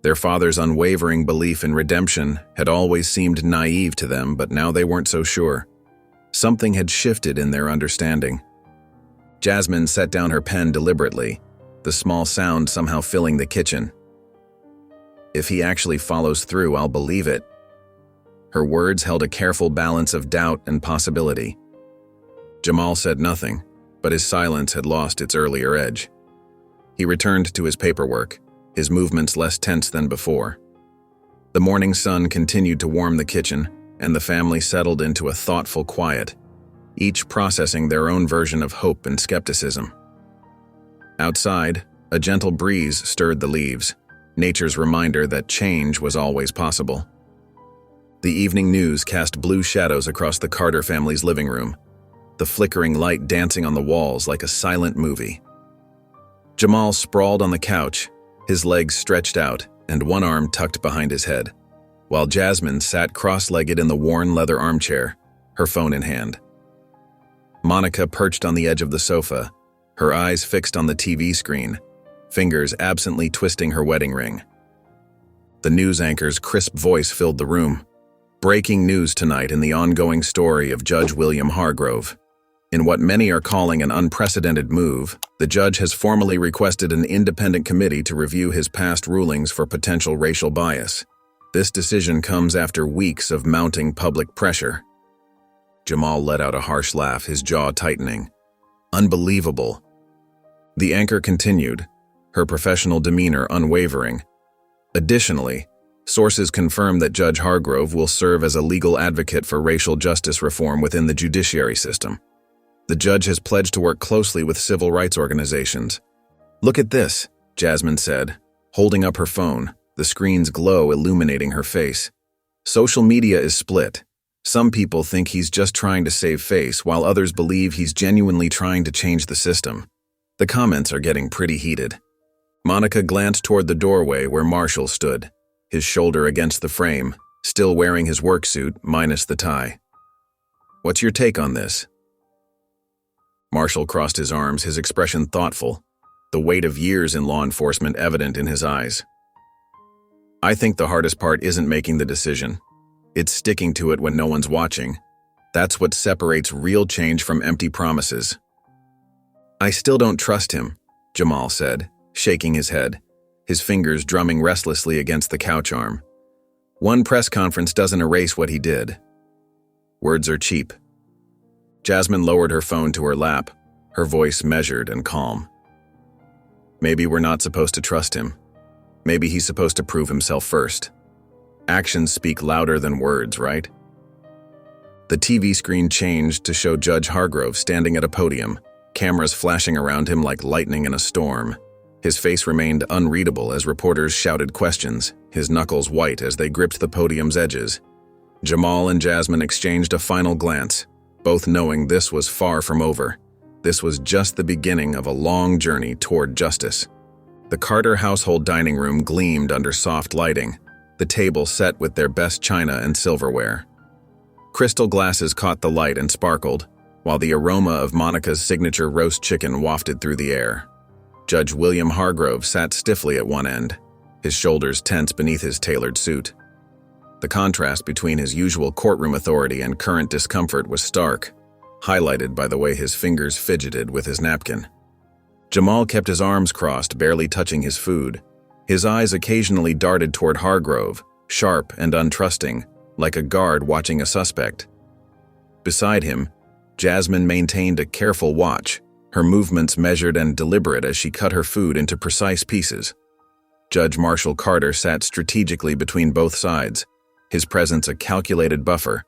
Their father's unwavering belief in redemption had always seemed naive to them, but now they weren't so sure. Something had shifted in their understanding. Jasmine set down her pen deliberately, the small sound somehow filling the kitchen. "If he actually follows through, I'll believe it." Her words held a careful balance of doubt and possibility. Jamal said nothing, but his silence had lost its earlier edge. He returned to his paperwork, his movements less tense than before. The morning sun continued to warm the kitchen, and the family settled into a thoughtful quiet, each processing their own version of hope and skepticism. Outside, a gentle breeze stirred the leaves, nature's reminder that change was always possible. The evening news cast blue shadows across the Carter family's living room, the flickering light dancing on the walls like a silent movie. Jamal sprawled on the couch, his legs stretched out and one arm tucked behind his head, while Jasmine sat cross-legged in the worn leather armchair, her phone in hand. Monica perched on the edge of the sofa, her eyes fixed on the TV screen, fingers absently twisting her wedding ring. The news anchor's crisp voice filled the room. Breaking news tonight in the ongoing story of Judge William Hargrove. In what many are calling an unprecedented move, the judge has formally requested an independent committee to review his past rulings for potential racial bias. This decision comes after weeks of mounting public pressure. Jamal let out a harsh laugh, his jaw tightening. Unbelievable. The anchor continued, her professional demeanor unwavering. Additionally, sources confirm that Judge Hargrove will serve as a legal advocate for racial justice reform within the judiciary system. The judge has pledged to work closely with civil rights organizations. "Look at this," Jasmine said, holding up her phone, the screen's glow illuminating her face. "Social media is split. Some people think he's just trying to save face, while others believe he's genuinely trying to change the system. The comments are getting pretty heated." Monica glanced toward the doorway where Marshall stood, his shoulder against the frame, still wearing his work suit minus the tie. "What's your take on this?" Marshall crossed his arms, his expression thoughtful, the weight of years in law enforcement evident in his eyes. "I think the hardest part isn't making the decision. It's sticking to it when no one's watching. That's what separates real change from empty promises." "I still don't trust him," Jamal said, shaking his head, his fingers drumming restlessly against the couch arm. "One press conference doesn't erase what he did." "Words are cheap." Jasmine lowered her phone to her lap, her voice measured and calm. "Maybe we're not supposed to trust him. Maybe he's supposed to prove himself first. Actions speak louder than words, right?" The TV screen changed to show Judge Hargrove standing at a podium, cameras flashing around him like lightning in a storm. His face remained unreadable as reporters shouted questions, his knuckles white as they gripped the podium's edges. Jamal and Jasmine exchanged a final glance, both knowing this was far from over. This was just the beginning of a long journey toward justice. The Carter household dining room gleamed under soft lighting, the table set with their best china and silverware. Crystal glasses caught the light and sparkled, while the aroma of Monica's signature roast chicken wafted through the air. Judge William Hargrove sat stiffly at one end, his shoulders tense beneath his tailored suit. The contrast between his usual courtroom authority and current discomfort was stark, highlighted by the way his fingers fidgeted with his napkin. Jamal kept his arms crossed, barely touching his food. His eyes occasionally darted toward Hargrove, sharp and untrusting, like a guard watching a suspect. Beside him, Jasmine maintained a careful watch, her movements measured and deliberate as she cut her food into precise pieces. Judge Marshall Carter sat strategically between both sides, his presence a calculated buffer,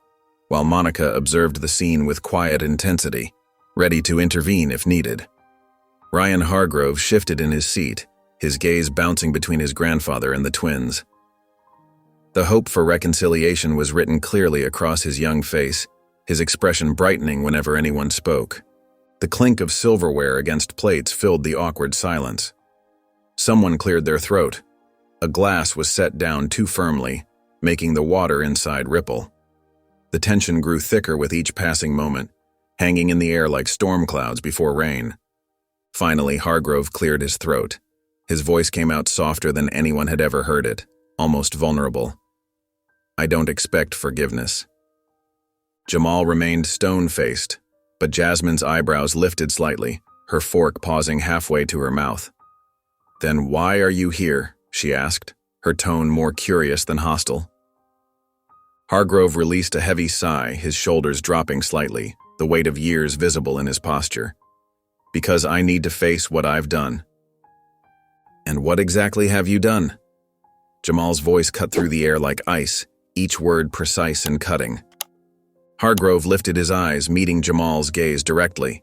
while Monica observed the scene with quiet intensity, ready to intervene if needed. Ryan Hargrove shifted in his seat, his gaze bouncing between his grandfather and the twins. The hope for reconciliation was written clearly across his young face, his expression brightening whenever anyone spoke. The clink of silverware against plates filled the awkward silence. Someone cleared their throat. A glass was set down too firmly, making the water inside ripple. The tension grew thicker with each passing moment, hanging in the air like storm clouds before rain. Finally, Hargrove cleared his throat. His voice came out softer than anyone had ever heard it, almost vulnerable. "I don't expect forgiveness." Jamal remained stone-faced, but Jasmine's eyebrows lifted slightly, her fork pausing halfway to her mouth. "Then why are you here?" she asked, her tone more curious than hostile. Hargrove released a heavy sigh, his shoulders dropping slightly, the weight of years visible in his posture. "Because I need to face what I've done." "And what exactly have you done?" Jamal's voice cut through the air like ice, each word precise and cutting. Hargrove lifted his eyes, meeting Jamal's gaze directly.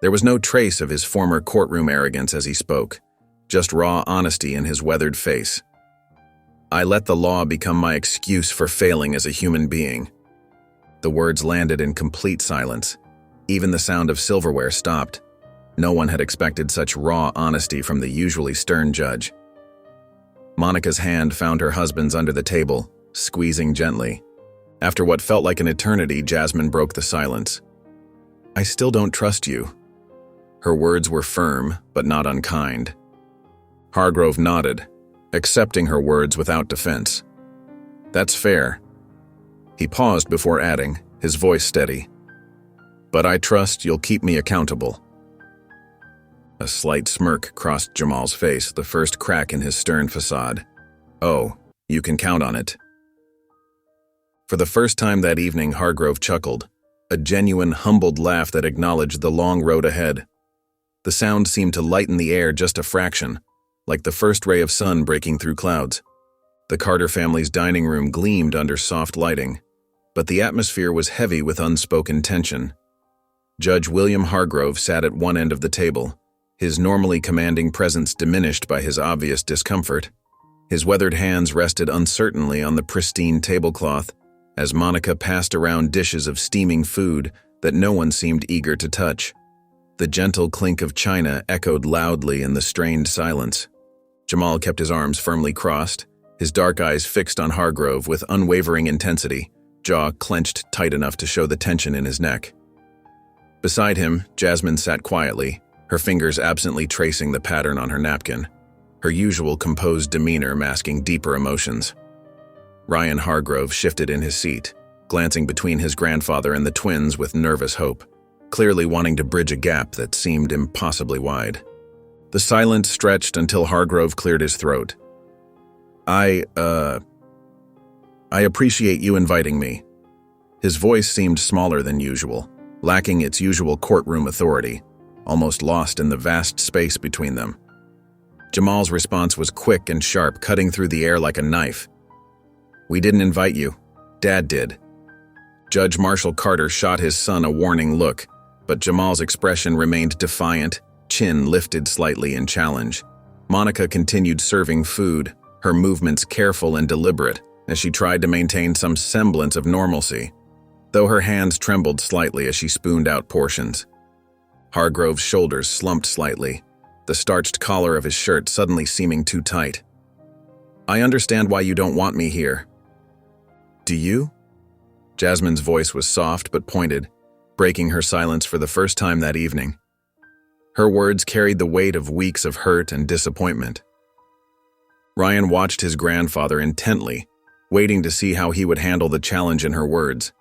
There was no trace of his former courtroom arrogance as he spoke, just raw honesty in his weathered face. "I let the law become my excuse for failing as a human being." The words landed in complete silence. Even the sound of silverware stopped. No one had expected such raw honesty from the usually stern judge. Monica's hand found her husband's under the table, squeezing gently. After what felt like an eternity, Jasmine broke the silence. "I still don't trust you." Her words were firm, but not unkind. Hargrove nodded, accepting her words without defense. "That's fair." He paused before adding, his voice steady. "But I trust you'll keep me accountable." A slight smirk crossed Jamal's face, the first crack in his stern facade. "Oh, you can count on it." For the first time that evening, Hargrove chuckled, a genuine, humbled laugh that acknowledged the long road ahead. The sound seemed to lighten the air just a fraction, like the first ray of sun breaking through clouds. The Carter family's dining room gleamed under soft lighting, but the atmosphere was heavy with unspoken tension. Judge William Hargrove sat at one end of the table, his normally commanding presence diminished by his obvious discomfort. His weathered hands rested uncertainly on the pristine tablecloth as Monica passed around dishes of steaming food that no one seemed eager to touch. The gentle clink of china echoed loudly in the strained silence. Jamal kept his arms firmly crossed, his dark eyes fixed on Hargrove with unwavering intensity, jaw clenched tight enough to show the tension in his neck. Beside him, Jasmine sat quietly, her fingers absently tracing the pattern on her napkin, her usual composed demeanor masking deeper emotions. Ryan Hargrove shifted in his seat, glancing between his grandfather and the twins with nervous hope, clearly wanting to bridge a gap that seemed impossibly wide. The silence stretched until Hargrove cleared his throat. I appreciate you inviting me." His voice seemed smaller than usual, lacking its usual courtroom authority, almost lost in the vast space between them. Jamal's response was quick and sharp, cutting through the air like a knife. "We didn't invite you. Dad did." Judge Marshall Carter shot his son a warning look, but Jamal's expression remained defiant, chin lifted slightly in challenge. Monica continued serving food, her movements careful and deliberate, as she tried to maintain some semblance of normalcy, though her hands trembled slightly as she spooned out portions. Hargrove's shoulders slumped slightly, the starched collar of his shirt suddenly seeming too tight. "I understand why you don't want me here." "Do you?" Jasmine's voice was soft but pointed, breaking her silence for the first time that evening. Her words carried the weight of weeks of hurt and disappointment. Ryan watched his grandfather intently, waiting to see how he would handle the challenge in her words.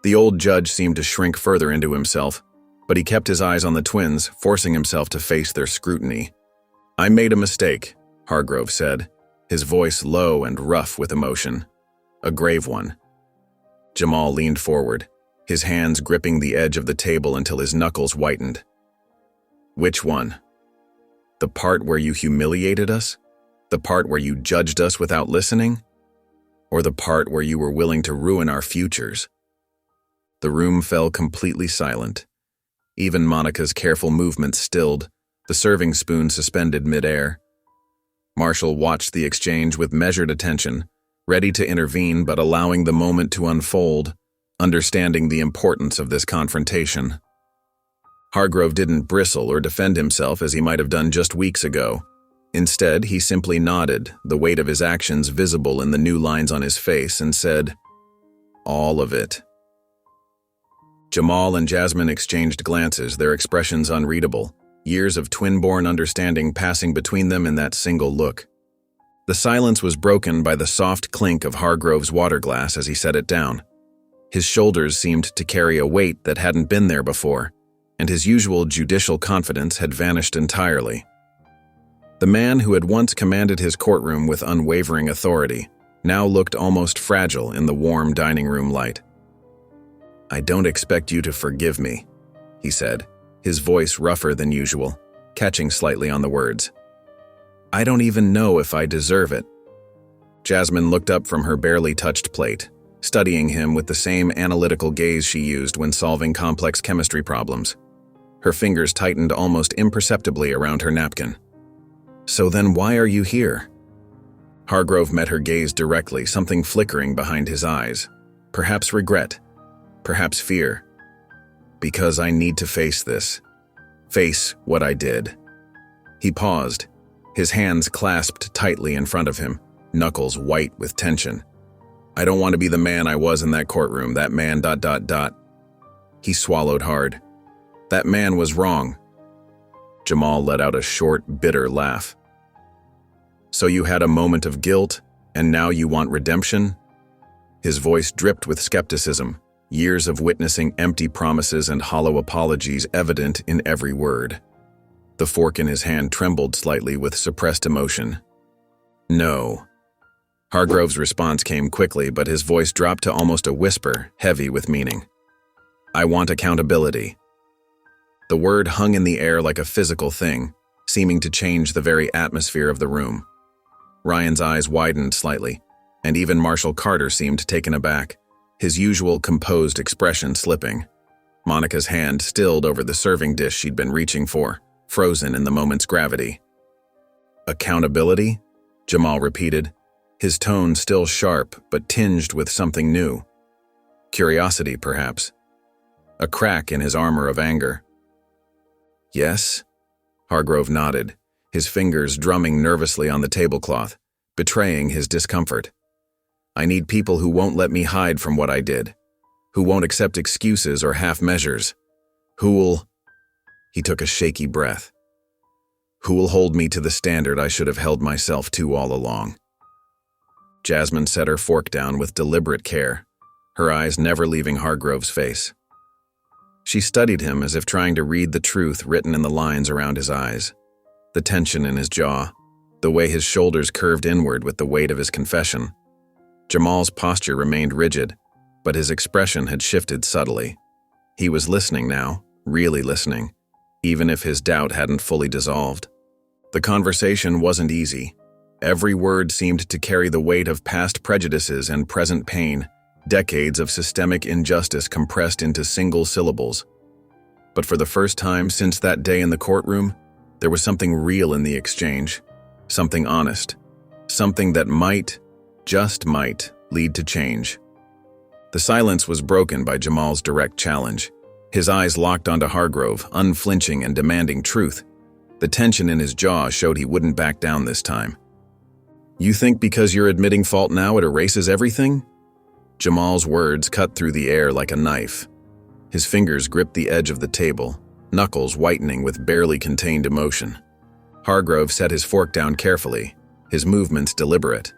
The old judge seemed to shrink further into himself, but he kept his eyes on the twins, forcing himself to face their scrutiny. "I made a mistake," Hargrove said, his voice low and rough with emotion. "A grave one." Jamal leaned forward, his hands gripping the edge of the table until his knuckles whitened. "Which one? The part where you humiliated us? The part where you judged us without listening? Or the part where you were willing to ruin our futures?" The room fell completely silent. Even Monica's careful movements stilled, the serving spoon suspended midair. Marshall watched the exchange with measured attention, ready to intervene but allowing the moment to unfold, understanding the importance of this confrontation. Hargrove didn't bristle or defend himself as he might have done just weeks ago. Instead, he simply nodded, the weight of his actions visible in the new lines on his face, and said, "All of it." Jamal and Jasmine exchanged glances, their expressions unreadable, years of twin-born understanding passing between them in that single look. The silence was broken by the soft clink of Hargrove's water glass as he set it down. His shoulders seemed to carry a weight that hadn't been there before, and his usual judicial confidence had vanished entirely. The man who had once commanded his courtroom with unwavering authority now looked almost fragile in the warm dining room light. "I don't expect you to forgive me," he said, his voice rougher than usual, catching slightly on the words. "I don't even know if I deserve it." Jasmine looked up from her barely touched plate, studying him with the same analytical gaze she used when solving complex chemistry problems. Her fingers tightened almost imperceptibly around her napkin. "So then why are you here?" Hargrove met her gaze directly, something flickering behind his eyes. Perhaps regret. Perhaps fear. "Because I need to face this. Face what I did." He paused, his hands clasped tightly in front of him, knuckles white with tension. "I don't want to be the man I was in that courtroom, that man ... He swallowed hard. That man was wrong. Jamal let out a short, bitter laugh. "So you had a moment of guilt, and now you want redemption?" His voice dripped with skepticism, years of witnessing empty promises and hollow apologies evident in every word. The fork in his hand trembled slightly with suppressed emotion. "No." Hargrove's response came quickly, but his voice dropped to almost a whisper, heavy with meaning. "I want accountability." The word hung in the air like a physical thing, seeming to change the very atmosphere of the room. Ryan's eyes widened slightly, and even Marshall Carter seemed taken aback, his usual composed expression slipping. Monica's hand stilled over the serving dish she'd been reaching for, frozen in the moment's gravity. "Accountability?" Jamal repeated, his tone still sharp but tinged with something new. Curiosity, perhaps. A crack in his armor of anger. "Yes?" Hargrove nodded, his fingers drumming nervously on the tablecloth, betraying his discomfort. "I need people who won't let me hide from what I did, who won't accept excuses or half measures, who'll—" He took a shaky breath. "Who'll hold me to the standard I should have held myself to all along." Jasmine set her fork down with deliberate care, her eyes never leaving Hargrove's face. She studied him as if trying to read the truth written in the lines around his eyes, the tension in his jaw, the way his shoulders curved inward with the weight of his confession. Jamal's posture remained rigid, but his expression had shifted subtly. He was listening now, really listening, even if his doubt hadn't fully dissolved. The conversation wasn't easy. Every word seemed to carry the weight of past prejudices and present pain, decades of systemic injustice compressed into single syllables. But for the first time since that day in the courtroom, there was something real in the exchange, something honest, something that might, just might, lead to change. The silence was broken by Jamal's direct challenge. His eyes locked onto Hargrove, unflinching and demanding truth. The tension in his jaw showed he wouldn't back down this time. "You think because you're admitting fault now it erases everything?" Jamal's words cut through the air like a knife. His fingers gripped the edge of the table, knuckles whitening with barely contained emotion. Hargrove set his fork down carefully, his movements deliberate.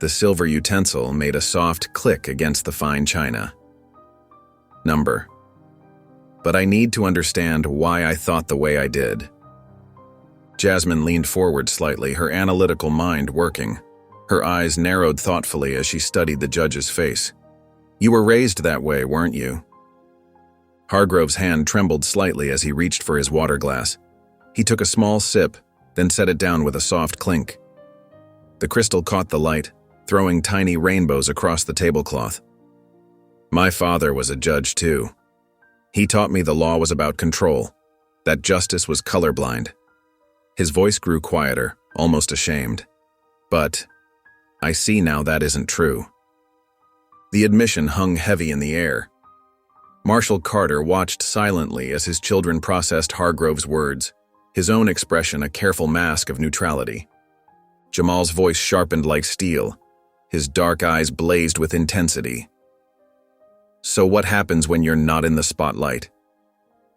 The silver utensil made a soft click against the fine china. "Number. But I need to understand why I thought the way I did." Jasmine leaned forward slightly, her analytical mind working. Her eyes narrowed thoughtfully as she studied the judge's face. "You were raised that way, weren't you?" Hargrove's hand trembled slightly as he reached for his water glass. He took a small sip, then set it down with a soft clink. The crystal caught the light, throwing tiny rainbows across the tablecloth. "My father was a judge too. He taught me the law was about control, that justice was colorblind." His voice grew quieter, almost ashamed. "But I see now that isn't true." The admission hung heavy in the air. Marshall Carter watched silently as his children processed Hargrove's words, his own expression a careful mask of neutrality. Jamal's voice sharpened like steel. His dark eyes blazed with intensity. So what happens when you're not in the spotlight?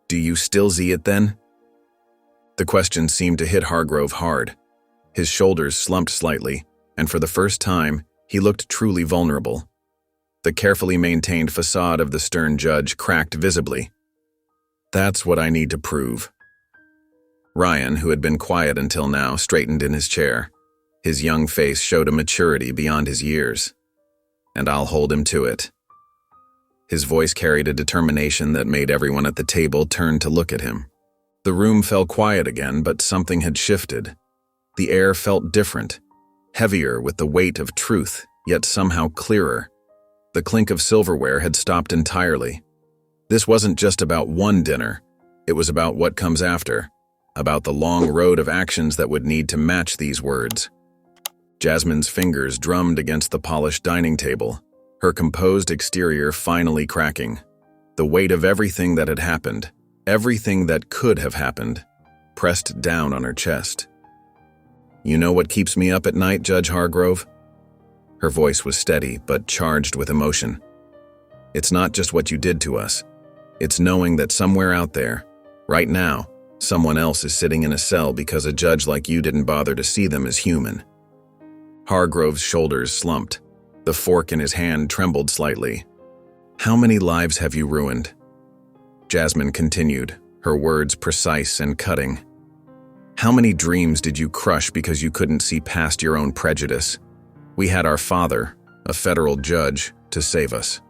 Do you still see it then? The question seemed to hit Hargrove hard. His shoulders slumped slightly, and for the first time, he looked truly vulnerable. The carefully maintained facade of the stern judge cracked visibly. That's what I need to prove. Ryan, who had been quiet until now, straightened in his chair. His young face showed a maturity beyond his years. And I'll hold him to it. His voice carried a determination that made everyone at the table turn to look at him. The room fell quiet again, but something had shifted. The air felt different, heavier with the weight of truth, yet somehow clearer. The clink of silverware had stopped entirely. This wasn't just about one dinner. It was about what comes after, about the long road of actions that would need to match these words. Jasmine's fingers drummed against the polished dining table, her composed exterior finally cracking. The weight of everything that had happened, everything that could have happened, pressed down on her chest. You know what keeps me up at night, Judge Hargrove? Her voice was steady, but charged with emotion. It's not just what you did to us. It's knowing that somewhere out there, right now, someone else is sitting in a cell because a judge like you didn't bother to see them as human. Hargrove's shoulders slumped. The fork in his hand trembled slightly. How many lives have you ruined? Jasmine continued, her words precise and cutting. How many dreams did you crush because you couldn't see past your own prejudice? We had our father, a federal judge, to save us.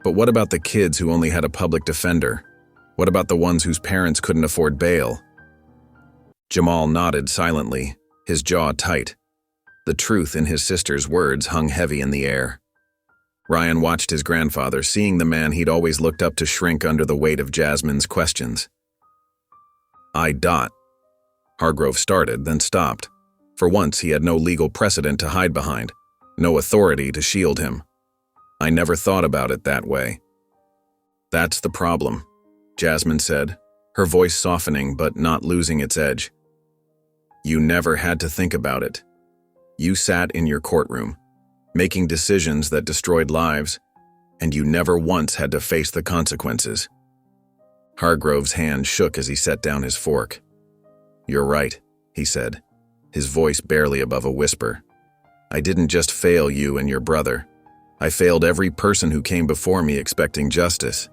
But what about the kids who only had a public defender? What about the ones whose parents couldn't afford bail? Jamal nodded silently, his jaw tight. The truth in his sister's words hung heavy in the air. Ryan watched his grandfather, seeing the man he'd always looked up to shrink under the weight of Jasmine's questions. Hargrove started, then stopped. For once, he had no legal precedent to hide behind, no authority to shield him. I never thought about it that way. That's the problem, Jasmine said, her voice softening but not losing its edge. You never had to think about it. You sat in your courtroom, making decisions that destroyed lives, and you never once had to face the consequences. Hargrove's hand shook as he set down his fork. You're right, he said, his voice barely above a whisper. I didn't just fail you and your brother. I failed every person who came before me expecting justice.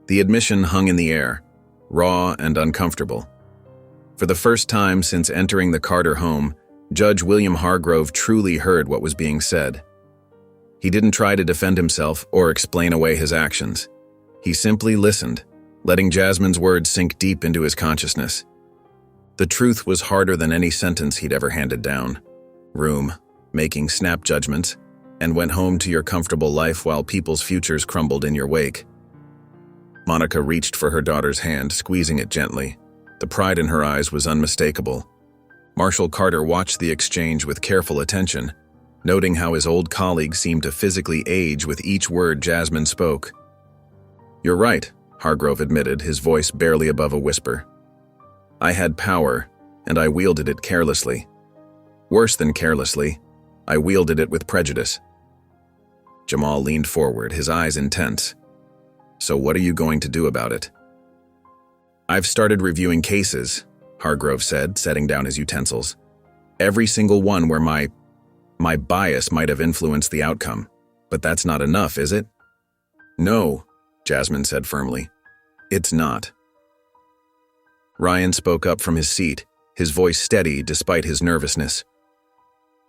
The admission hung in the air, raw and uncomfortable. For the first time since entering the Carter home, Judge William Hargrove truly heard what was being said. He didn't try to defend himself or explain away his actions. He simply listened, letting Jasmine's words sink deep into his consciousness. The truth was harder than any sentence he'd ever handed down. Room, making snap judgments, and went home to your comfortable life while people's futures crumbled in your wake. Monica reached for her daughter's hand, squeezing it gently. The pride in her eyes was unmistakable. Marshal Carter watched the exchange with careful attention, noting how his old colleague seemed to physically age with each word Jasmine spoke. You're right, Hargrove admitted, his voice barely above a whisper. I had power, and I wielded it carelessly. Worse than carelessly, I wielded it with prejudice. Jamal leaned forward, his eyes intense. So what are you going to do about it? I've started reviewing cases, Hargrove said, setting down his utensils. Every single one where my bias might have influenced the outcome. But that's not enough, is it? No, Jasmine said firmly. It's not. Ryan spoke up from his seat, his voice steady despite his nervousness.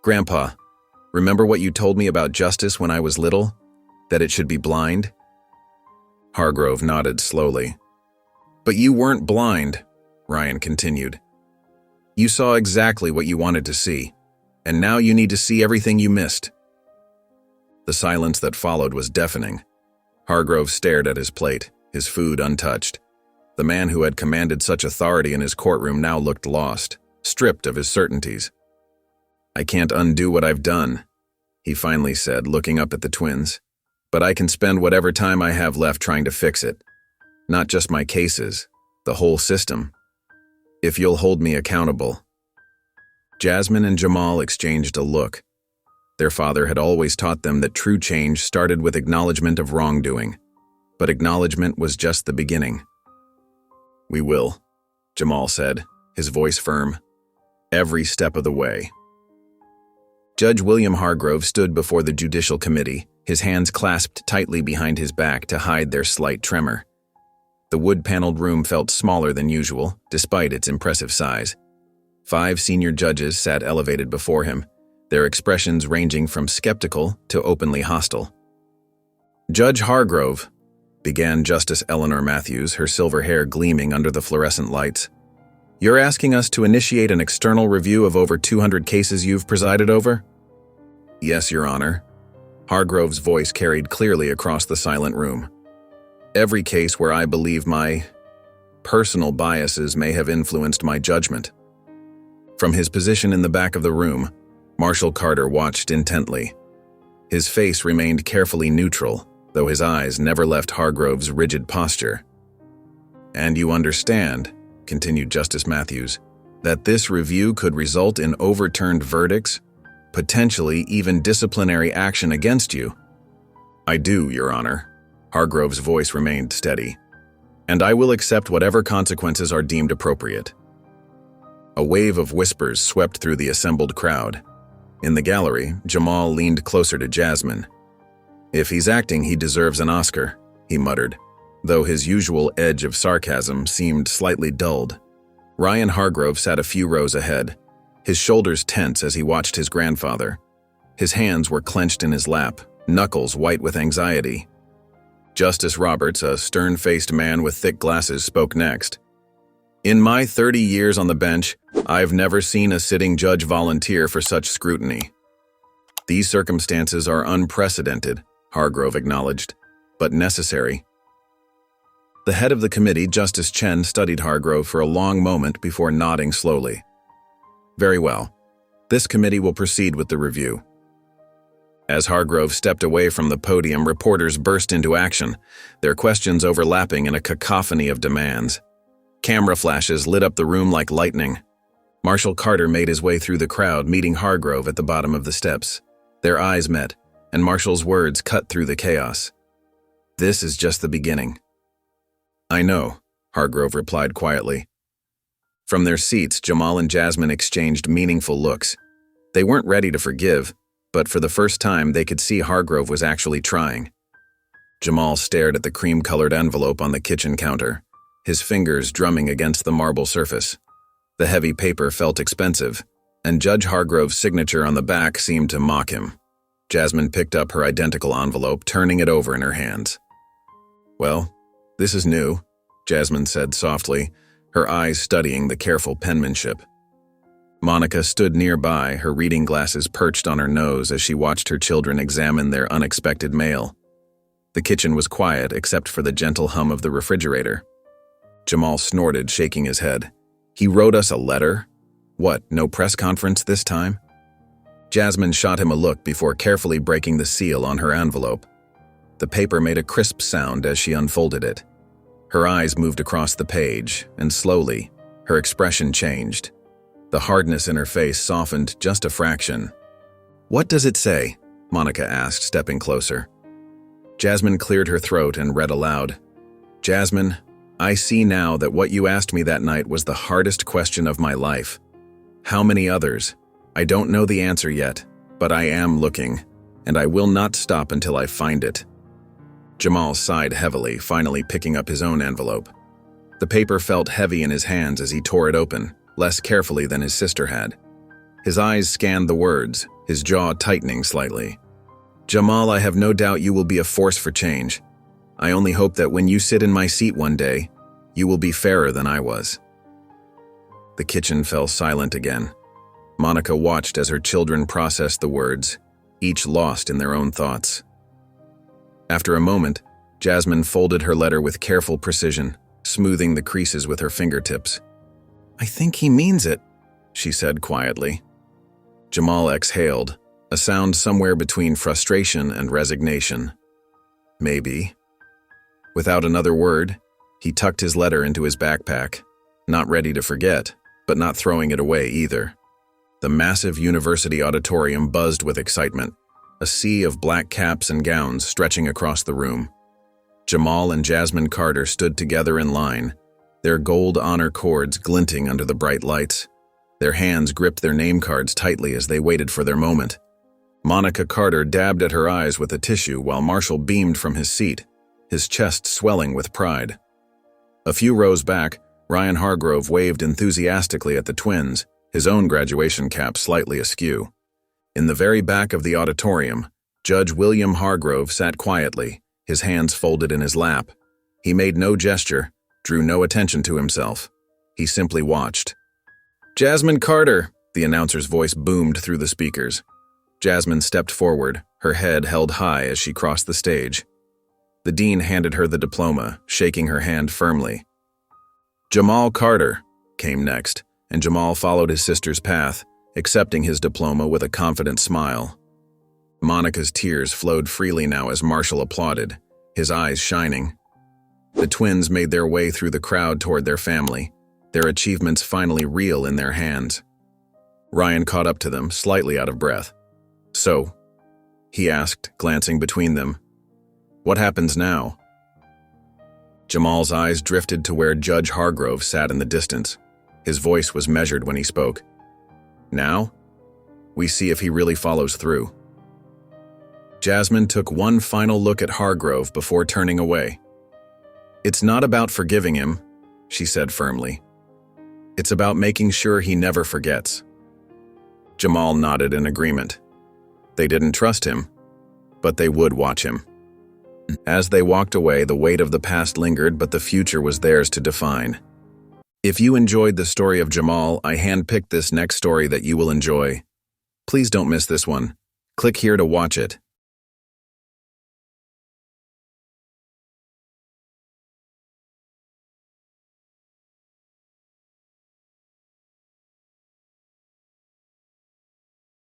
Grandpa, remember what you told me about justice when I was little? That it should be blind? Hargrove nodded slowly. But you weren't blind, Ryan continued. You saw exactly what you wanted to see, and now you need to see everything you missed. The silence that followed was deafening. Hargrove stared at his plate, his food untouched. The man who had commanded such authority in his courtroom now looked lost, stripped of his certainties. I can't undo what I've done, he finally said, looking up at the twins. But I can spend whatever time I have left trying to fix it. Not just my cases, the whole system. If you'll hold me accountable." Jasmine and Jamal exchanged a look. Their father had always taught them that true change started with acknowledgement of wrongdoing, but acknowledgement was just the beginning. "We will," Jamal said, his voice firm. "Every step of the way." Judge William Hargrove stood before the Judicial Committee, his hands clasped tightly behind his back to hide their slight tremor. The wood-paneled room felt smaller than usual, despite its impressive size. 5 senior judges sat elevated before him, their expressions ranging from skeptical to openly hostile. "Judge Hargrove," began Justice Eleanor Matthews, her silver hair gleaming under the fluorescent lights, "you're asking us to initiate an external review of over 200 cases you've presided over?" "Yes, Your Honor." Hargrove's voice carried clearly across the silent room. "Every case where I believe my personal biases may have influenced my judgment." From his position in the back of the room, Marshall Carter watched intently. His face remained carefully neutral, though his eyes never left Hargrove's rigid posture. "And you understand," continued Justice Matthews, "that this review could result in overturned verdicts, potentially even disciplinary action against you." "I do, Your Honor." Hargrove's voice remained steady. "And I will accept whatever consequences are deemed appropriate." A wave of whispers swept through the assembled crowd. In the gallery, Jamal leaned closer to Jasmine. "If he's acting, he deserves an Oscar," he muttered, though his usual edge of sarcasm seemed slightly dulled. Ryan Hargrove sat a few rows ahead, his shoulders tense as he watched his grandfather. His hands were clenched in his lap, knuckles white with anxiety. Justice Roberts, a stern-faced man with thick glasses, spoke next. "In my 30 years on the bench, I've never seen a sitting judge volunteer for such scrutiny." "These circumstances are unprecedented," Hargrove acknowledged, "but necessary." The head of the committee, Justice Chen, studied Hargrove for a long moment before nodding slowly. "Very well. This committee will proceed with the review." As Hargrove stepped away from the podium, reporters burst into action, their questions overlapping in a cacophony of demands. Camera flashes lit up the room like lightning. Marshall Carter made his way through the crowd, meeting Hargrove at the bottom of the steps. Their eyes met, and Marshall's words cut through the chaos. "This is just the beginning." "I know," Hargrove replied quietly. From their seats, Jamal and Jasmine exchanged meaningful looks. They weren't ready to forgive, but for the first time they could see Hargrove was actually trying. Jamal stared at the cream-colored envelope on the kitchen counter, his fingers drumming against the marble surface. The heavy paper felt expensive, and Judge Hargrove's signature on the back seemed to mock him. Jasmine picked up her identical envelope, turning it over in her hands. "Well, this is new," Jasmine said softly, her eyes studying the careful penmanship. Monica stood nearby, her reading glasses perched on her nose as she watched her children examine their unexpected mail. The kitchen was quiet except for the gentle hum of the refrigerator. Jamal snorted, shaking his head. "He wrote us a letter? What, no press conference this time?" Jasmine shot him a look before carefully breaking the seal on her envelope. The paper made a crisp sound as she unfolded it. Her eyes moved across the page, and slowly, her expression changed. The hardness in her face softened just a fraction. "What does it say?" Monica asked, stepping closer. Jasmine cleared her throat and read aloud. "Jasmine, I see now that what you asked me that night was the hardest question of my life. How many others? I don't know the answer yet, but I am looking, and I will not stop until I find it." Jamal sighed heavily, finally picking up his own envelope. The paper felt heavy in his hands as he tore it open, less carefully than his sister had. His eyes scanned the words, his jaw tightening slightly. "Jamal, I have no doubt you will be a force for change. I only hope that when you sit in my seat one day, you will be fairer than I was." The kitchen fell silent again. Monica watched as her children processed the words, each lost in their own thoughts. After a moment, Jasmine folded her letter with careful precision, smoothing the creases with her fingertips. "I think he means it," she said quietly. Jamal exhaled, a sound somewhere between frustration and resignation. "Maybe." Without another word, he tucked his letter into his backpack. Not ready to forget, but not throwing it away either. The massive university auditorium buzzed with excitement, a sea of black caps and gowns stretching across the room. Jamal and Jasmine Carter stood together in line, their gold honor cords glinting under the bright lights. Their hands gripped their name cards tightly as they waited for their moment. Monica Carter dabbed at her eyes with a tissue while Marshall beamed from his seat, his chest swelling with pride. A few rows back, Ryan Hargrove waved enthusiastically at the twins, his own graduation cap slightly askew. In the very back of the auditorium, Judge William Hargrove sat quietly, his hands folded in his lap. He made no gesture, drew no attention to himself. He simply watched. "Jasmine Carter," the announcer's voice boomed through the speakers. Jasmine stepped forward, her head held high as she crossed the stage. The dean handed her the diploma, shaking her hand firmly. Jamal Carter came next, and Jamal followed his sister's path, accepting his diploma with a confident smile. Monica's tears flowed freely now as Marshall applauded, his eyes shining. The twins made their way through the crowd toward their family, their achievements finally real in their hands. Ryan caught up to them, slightly out of breath. "So," he asked, glancing between them, "what happens now?" Jamal's eyes drifted to where Judge Hargrove sat in the distance. His voice was measured when he spoke. "Now, we see if he really follows through." Jasmine took one final look at Hargrove before turning away. "It's not about forgiving him," she said firmly. "It's about making sure he never forgets." Jamal nodded in agreement. They didn't trust him, but they would watch him. As they walked away, the weight of the past lingered, but the future was theirs to define. If you enjoyed the story of Jamal, I handpicked this next story that you will enjoy. Please don't miss this one. Click here to watch it.